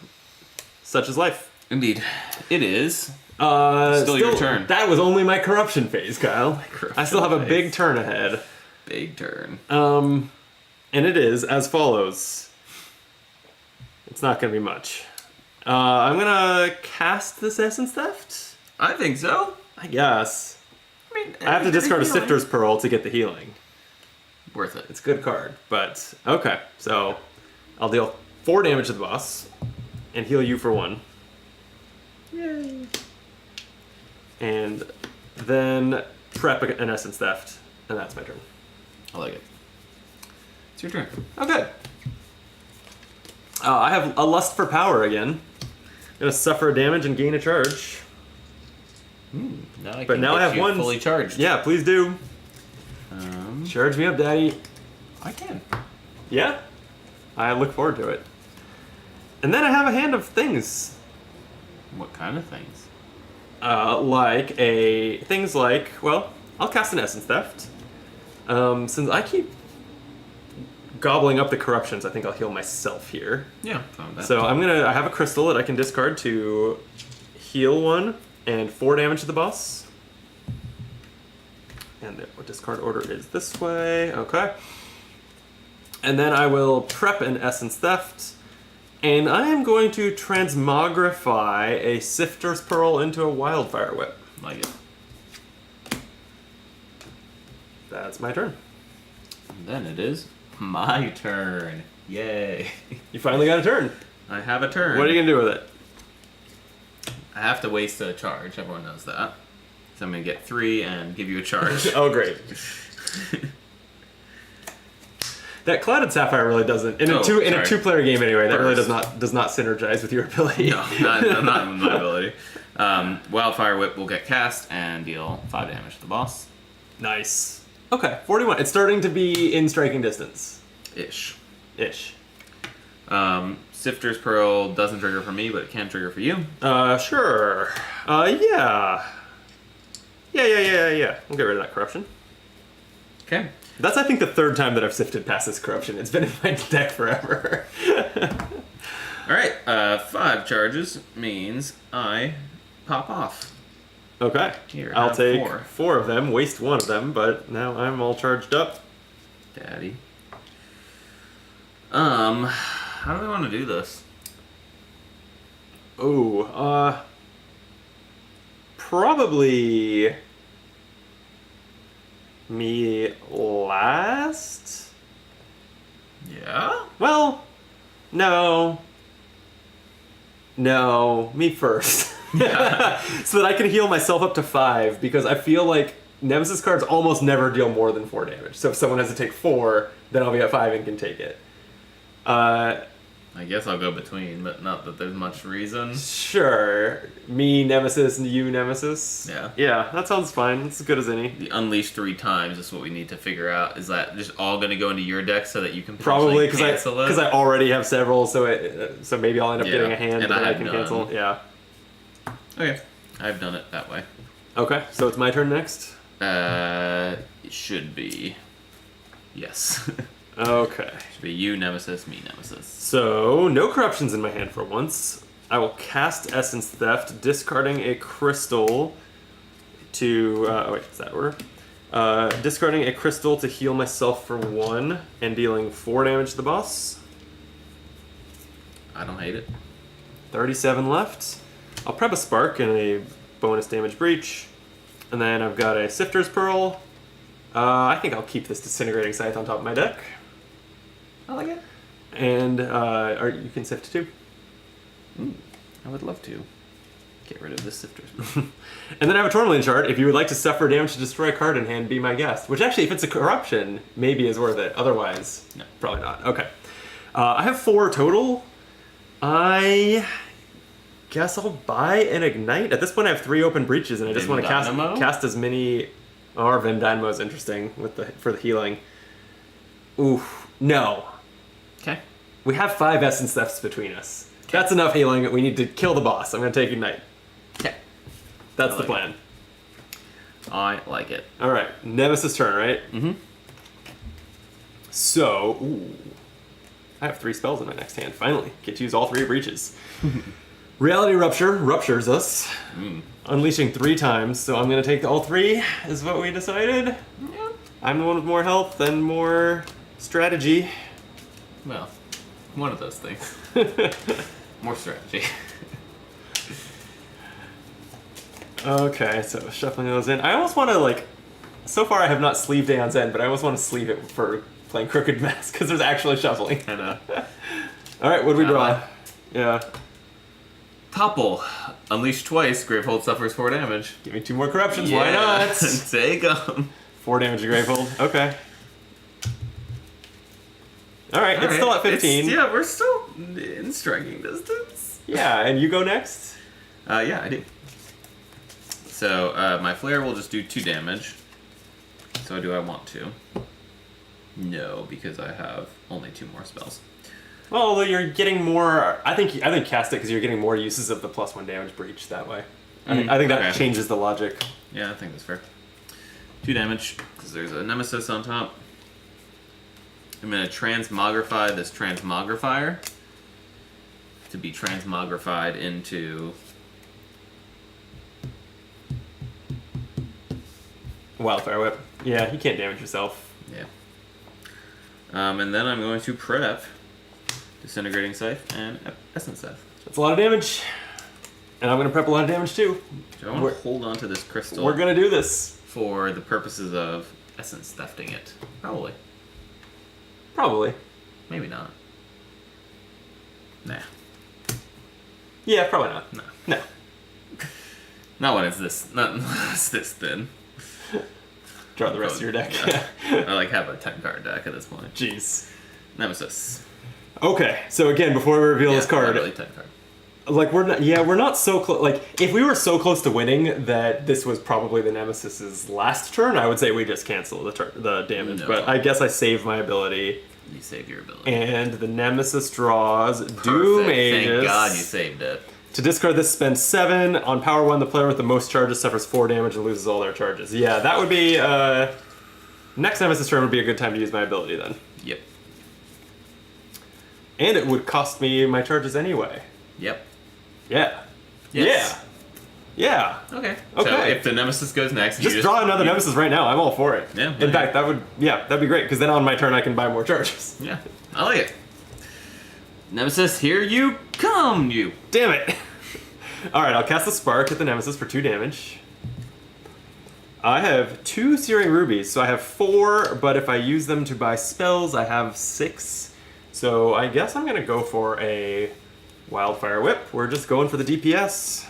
such is life. Indeed, it is. Still your turn. That was only my corruption phase, Kyle. I still have a phase. big turn ahead. Big turn. And it is as follows. It's not going to be much. I'm going to cast this Essence Theft? I think so. I guess. I mean, I have to discard a Sifter's Pearl to get the healing. Worth it. It's a good card, but okay. So I'll deal 4 damage to the boss and heal you for 1. Yay. And then prep an Essence Theft, and that's my turn. I like it. It's your turn. Oh, good. I have a Lust for Power again. I'm gonna suffer damage and gain a charge. Now I But can now I get have you one. fully charged. Yeah, please do. Charge me up, Daddy. I can. Yeah? I look forward to it. And then I have a hand of things. What kind of things? Things like, well, I'll cast an Essence Theft. Since I keep gobbling up the corruptions, I think I'll heal myself here. Yeah, found that. So I have a crystal that I can discard to heal 1 and 4 damage to the boss. And the discard order is this way, okay. And then I will prep an Essence Theft. And I am going to transmogrify a Sifter's Pearl into a Wildfire Whip. Like it. That's my turn. And then it is my turn. Yay. You finally got a turn. I have a turn. What are you going to do with it? I have to waste a charge. Everyone knows that. So I'm going to get 3 and give you a charge. Oh, great. That Clouded Sapphire really doesn't. In a 2-player game anyway, that really does not synergize with your ability. No, not in my ability. Wildfire Whip will get cast and deal 5 damage to the boss. Nice. Okay, 41. It's starting to be in striking distance. Ish. Sifter's Pearl doesn't trigger for me, but it can trigger for you. Sure. Yeah. Yeah. We'll get rid of that corruption. Okay. That's, I think, the 3rd time that I've sifted past this corruption. It's been in my deck forever. Alright, 5 charges means I pop off. Okay. Here, I'll have take 4. 4 of them, waste 1 of them, but now I'm all charged up. Daddy. How do we want to do this? Oh, probably me last? Yeah? Well, no, me first. So that I can heal myself up to 5, because I feel like Nemesis cards almost never deal more than 4 damage. So if someone has to take 4, then I'll be at 5 and can take it. I guess I'll go between, but not that there's much reason. Sure. Me, Nemesis, and you, Nemesis. Yeah. Yeah, that sounds fine. It's as good as any. The unleash 3 times is what we need to figure out. Is that just all going to go into your deck so that you can Probably potentially cancel it? because I already have several, so maybe I'll end up Yeah, getting a hand and that I I have can none. cancel. Yeah. Okay, I've done it that way. Okay, so it's my turn next. It should be. Yes. Okay. Should be you, Nemesis, me, Nemesis. So no corruptions in my hand for once. I will cast Essence Theft, discarding a crystal to. Wait, is that order? Discarding a crystal to heal myself for 1 and dealing 4 damage to the boss. I don't hate it. 37 left. I'll prep a Spark and a bonus damage breach. And then I've got a Sifter's Pearl. I think I'll keep this Disintegrating Scythe on top of my deck. I like it. And you can sift too. I would love to get rid of this Sifter's. And then I have a Tourmaline Shard. If you would like to suffer damage to destroy a card in hand, be my guest. Which actually, if it's a corruption, maybe is worth it. Otherwise, No. probably not. Okay. I have 4 total. I guess I'll buy an Ignite. At this point, I have 3 open breaches, and I just want to Dynamo? cast as many. Or Vim Dynamo is interesting for the healing. Oof, no. Okay. We have 5 Essence Thefts between us. That's enough healing. We need to kill the boss. I'm going to take Ignite. Okay. That's I the like plan. I like it. All right, Nemesis turn, right? Mm-hmm. So, ooh, I have 3 spells in my next hand. Finally, get to use all 3 breaches. Reality Rupture ruptures us, unleashing 3 times. So I'm gonna take all 3. Is what we decided. Yeah. I'm the one with more health and more strategy. Well, one of those things. More strategy. Okay, so shuffling those in. I almost want to like. So far, I have not sleeved Aeon's End, but I almost want to sleeve it for playing Crooked Mask because there's actually shuffling. And All right, what do we draw? Ally. Yeah, Topple. Unleash twice. Gravehold suffers 4 damage. give me 2 more corruptions. Why not? Take 'em. 4 damage to Gravehold. Okay. All right, it's still at 15. Yeah, we're still in striking distance. Yeah, and you go next. Yeah, I do. So my flare will just do 2 damage. So do I want to? No, because I have only 2 more spells. Well, although you're getting more, I think cast it because you're getting more uses of the +1 damage breach that way. I think that okay. changes the logic. Yeah, I think that's fair. 2 damage because there's a nemesis on top. I'm gonna transmogrify this transmogrifier to be transmogrified into Wildfire Whip. Yeah, you can't damage yourself. yeah. And then I'm going to prep Disintegrating Scythe and Essence Scythe. That's a lot of damage. And I'm going to prep a lot of damage too. Do I want to hold on to this crystal We're going to do this. for the purposes of essence thefting it? Probably. Probably. Maybe not. Nah. Yeah, probably not. No. No. Not when it's this. Not when it's this thin. Draw the rest of your deck. Yeah. I like have a 10-card deck at this point. Jeez. Nemesis. Okay, so again, before we reveal this card, Literally 10 card. like we're not so close. Like if we were so close to winning that this was probably the Nemesis's last turn, I would say we just cancel the damage. No. But I guess I save my ability, You save your ability. and the Nemesis draws Doom Perfect. Aegis. Thank God you saved it. To discard this, spend 7. On power 1, the player with the most charges suffers 4 damage and loses all their charges. Yeah, that would be next Nemesis turn would be a good time to use my ability then. Yep. And it would cost me my charges anyway. Yep. Yeah. Yes. Yeah. Yeah. Okay. Okay. So if the Nemesis goes next, Just draw another you- Nemesis right now. I'm all for it. Yeah, In fact, that'd be great because then on my turn I can buy more charges. Yeah. I like it. Nemesis, here you come, you. Damn it. All right, I'll cast the Spark at the Nemesis for 2 damage. I have 2 Searing Rubies, so I have 4, but if I use them to buy spells, I have 6. So I guess I'm going to go for a Wildfire Whip. We're just going for the DPS.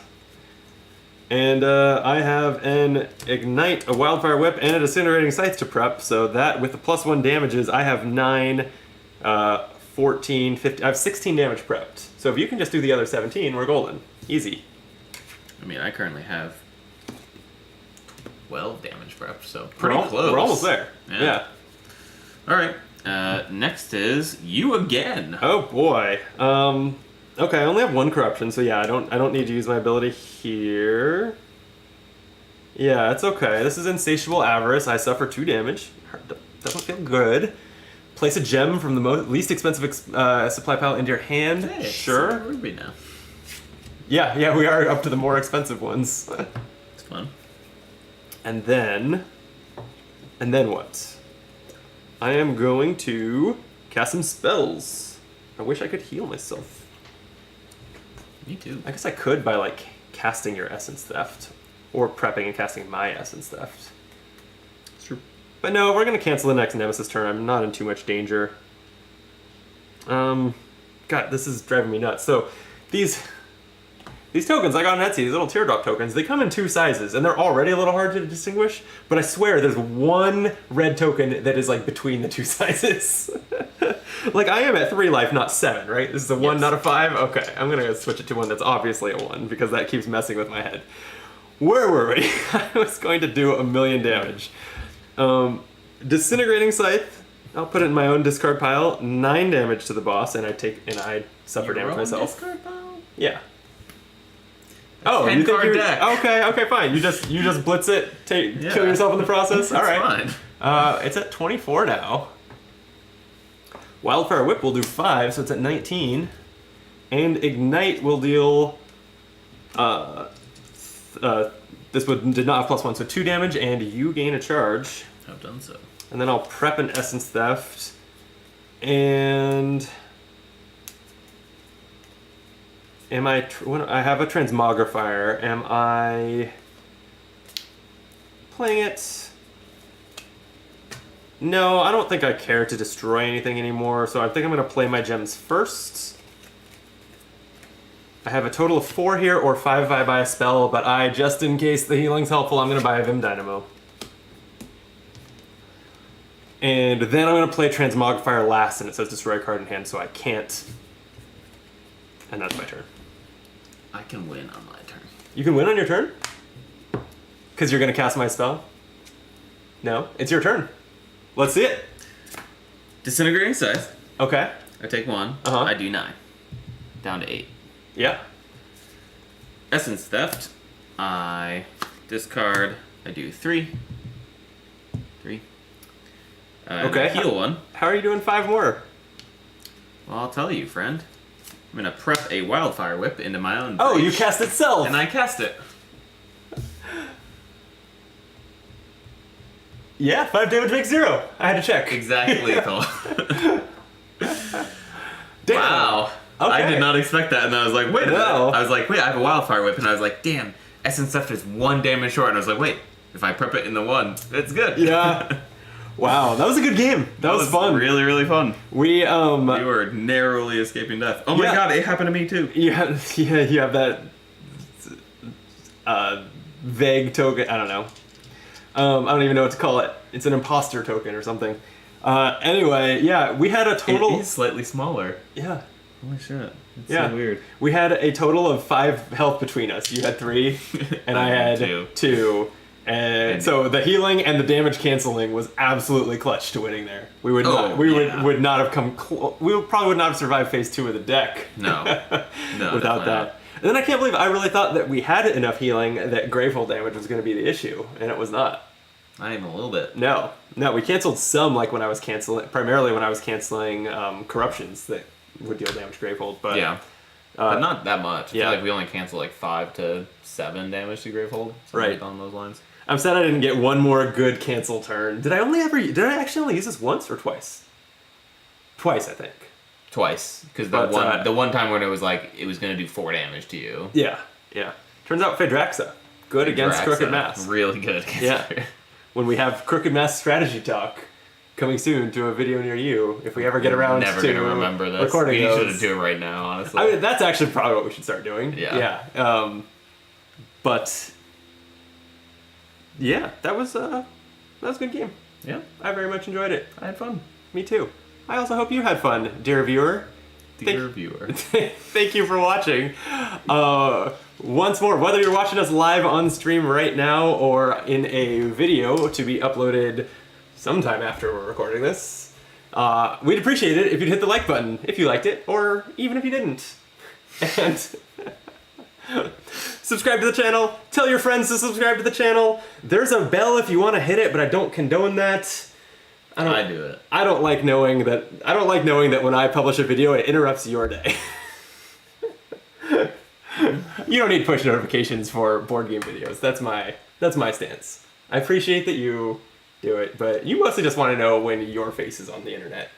And I have an Ignite, a Wildfire Whip, and a Disintegrating Scythe to prep, so that with the +1 damages, I have 9, 14, 15, I have 16 damage prepped. So if you can just do the other 17, we're golden. Easy. I mean, I currently have 12 damage prepped, so pretty We're close. We're almost there. Yeah. All right. Next is you again. Oh boy. Okay, I only have 1 corruption, so yeah, I don't need to use my ability here. Yeah, it's okay. This is Insatiable Avarice. I suffer 2 damage. Doesn't feel good. Place a gem from the least expensive supply pile into your hand. Hey, it's sure. a ruby now. Yeah, we are up to the more expensive ones. It's fun. And then what? I am going to cast some spells. I wish I could heal myself. Me too. I guess I could by like casting your Essence Theft, or prepping and casting my Essence Theft. It's true. But no, we're gonna cancel the next Nemesis turn. I'm not in too much danger. God, this is driving me nuts. So these These tokens I got on Etsy, these little teardrop tokens, they come in 2 sizes, and they're already a little hard to distinguish, but I swear there's one red token that is like between the 2 sizes. Like I am at 3 life, not 7, right? This is a 1, Yes. not a 5? Okay, I'm gonna switch it to one that's obviously a 1, because that keeps messing with my head. Where were we? I was going to do 1,000,000 damage. Disintegrating Scythe, I'll put it in my own discard pile, 9 damage to the boss, and I suffer damage myself. Discard pile? Yeah. Oh, 10 you think card you're deck. okay, fine. You just blitz it, Yeah. kill yourself in the process. All right. Fine. It's at 24 now. Wildfire Whip will do 5, so it's at 19, and Ignite will deal. This did not have +1, so 2 damage, and you gain a charge. I've done so. And then I'll prep an Essence Theft, and I have a Transmogrifier. Am I playing it? No, I don't think I care to destroy anything anymore, so I think I'm going to play my gems first. I have a total of 4 here, or 5 if I buy a spell, but just in case the healing's helpful, I'm going to buy a Vim Dynamo. And then I'm going to play Transmogrifier last, and it says destroy a card in hand, so I can't. And that's my turn. I can win on my turn. You can win on your turn? Because you're going to cast my spell? No, it's your turn. Let's see it. Disintegrating Scythe. Okay. I take 1. Uh-huh. I do 9. Down to 8. Yeah. Essence Theft. I discard. I do 3. 3. Okay. And I heal 1. How are you doing 5 more? Well, I'll tell you, friend. I'm gonna prep a Wildfire Whip into my own. Oh, you breach, cast itself! and I cast it. Yeah, 5 damage makes 0. I had to check. Exactly lethal. Damn. Wow. I Okay. did not expect that, and I was like, wait a minute. No. I was like, wait, I have a Wildfire Whip, and I was like, damn, Essence Theft is 1 damage short, and I was like, wait, if I prep it in the 1, it's good. Yeah. Wow, that was a good game. That was fun. Really, really fun. We We were narrowly escaping death. Oh my Yeah. god, it happened to me too. you have that vague token. I don't know. I don't even know what to call it. It's an imposter token or something. Anyway, yeah, we had a total. It is slightly smaller. Yeah. Holy shit. It's Yeah. so weird. We had a total of 5 health between us. You had 3, and I had 2. And so the healing and the damage canceling was absolutely clutch to winning there. We would not. We would not have come. We probably would not have survived phase 2 of the deck. No. No. Without that. And then I can't believe I really thought that we had enough healing that Gravehold damage was going to be the issue, and it was not. Not even a little bit. No, we canceled some, like when I was primarily when I was canceling corruptions that would deal damage to Gravehold, but Yeah. But not that much. I yeah. feel like we only cancel like 5 to 7 damage to Gravehold. Right. On those lines. I'm sad I didn't get one more good cancel turn. Did I actually only use this once or twice? Twice, I think. Twice. Because But, the one time when it was like, it was going to do 4 damage to you. Yeah. Turns out Phaedraxa, good against Draxa, Crooked Mass. Really good against Yeah. her. When we have Crooked Mass strategy talk coming soon to a video near you, if we ever get around Never to gonna remember this. recording We those. should do it right now, honestly. I mean, that's actually probably what we should start doing. Yeah. But yeah, that was a good game. Yeah. I very much enjoyed it. I had fun. Me too. I also hope you had fun, dear viewer. Dear viewer. Thank you for watching. Once more, whether you're watching us live on stream right now or in a video to be uploaded sometime after we're recording this, we'd appreciate it if you'd hit the like button if you liked it, or even if you didn't. And subscribe to the channel. Tell your friends to subscribe to the channel. There's a bell if you want to hit it, but I don't condone that. I do it. I don't like knowing that when I publish a video, it interrupts your day. You don't need push notifications for board game videos. That's my stance. I appreciate that you do it, but you mostly just want to know when your face is on the internet.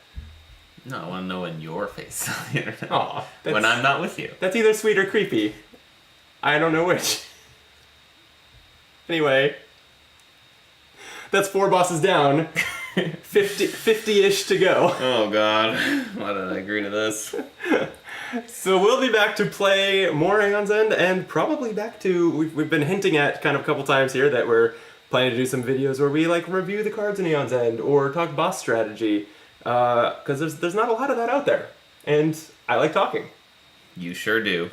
No, I want to know when your face is on the internet. Aw, when I'm not with you. That's either sweet or creepy. I don't know which. Anyway, that's 4 bosses down. 50-ish to go. Oh god. Why did I agree to this? So we'll be back to play more Aeon's End, and probably back to we've been hinting at kind of a couple times here that we're planning to do some videos where we like review the cards in Aeon's End or talk boss strategy, because there's not a lot of that out there, and I like talking. You sure do.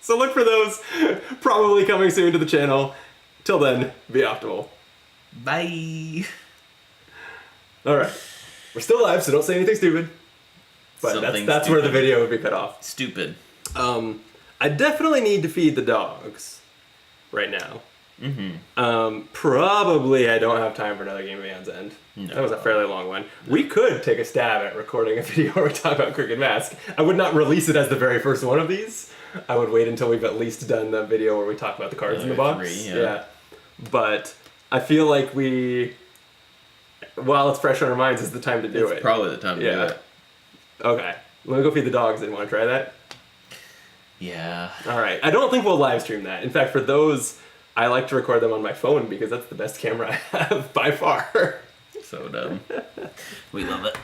So look for those, probably coming soon to the channel. Till then, be optimal. Bye. All right, we're still live, so don't say anything stupid. But Something that's where the stupid. video would be cut off. Stupid. I definitely need to feed the dogs right now. Probably I don't have time for another game of Aeon's End. No. That was a fairly long one. We could take a stab at recording a video where we talk about Crooked Mask. I would not release it as the very first one of these. I would wait until we've at least done the video where we talk about the cards in the box. 3, yeah. But I feel like while it's fresh on our minds, is the time to do it. It's probably the time to do it. Okay. Let me go feed the dogs. You want to try that? Yeah. All right. I don't think we'll live stream that. In fact, for those, I like to record them on my phone because that's the best camera I have by far. So dumb. We love it.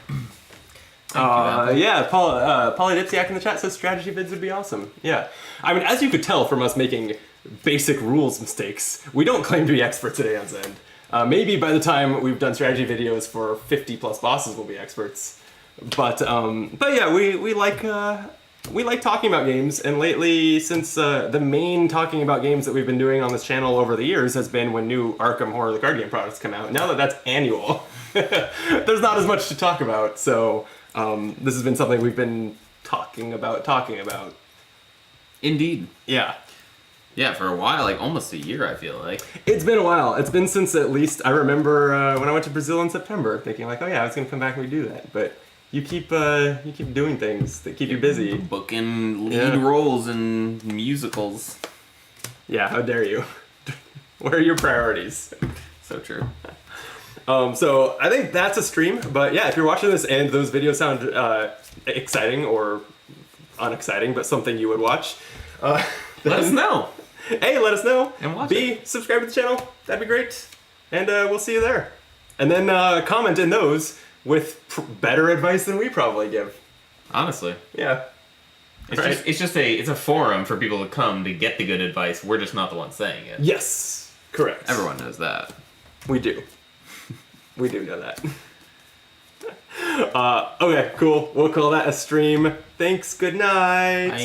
Yeah, Polydipsiac in the chat says strategy vids would be awesome. Yeah. I mean, as you could tell from us making basic rules mistakes, we don't claim to be experts at Aeon's End. Maybe by the time we've done strategy videos for 50 plus bosses, we'll be experts. But yeah, we like talking about games, and lately, since the main talking about games that we've been doing on this channel over the years has been when new Arkham Horror the card game products come out. Now that that's annual, there's not as much to talk about. So this has been something we've been talking about. Indeed. Yeah. Yeah, for a while, like almost a year, I feel like. It's been a while. It's been since at least I remember when I went to Brazil in September, thinking like, oh yeah, I was gonna come back and redo that, but. You keep doing things that keep you busy. Booking lead roles in musicals. Yeah, how dare you? What are your priorities? So true. So I think that's a stream, but yeah, if you're watching this and those videos sound exciting or unexciting, but something you would watch, Let us know. Hey, let us know. And watch subscribe to the channel. That'd be great. And we'll see you there. And then comment in those with better advice than we probably give. Honestly. Yeah. It's a forum for people to come to get the good advice. We're just not the ones saying it. Yes. Correct. Everyone knows that. We do. We do know that. Okay, cool. We'll call that a stream. Thanks. Good night. Bye.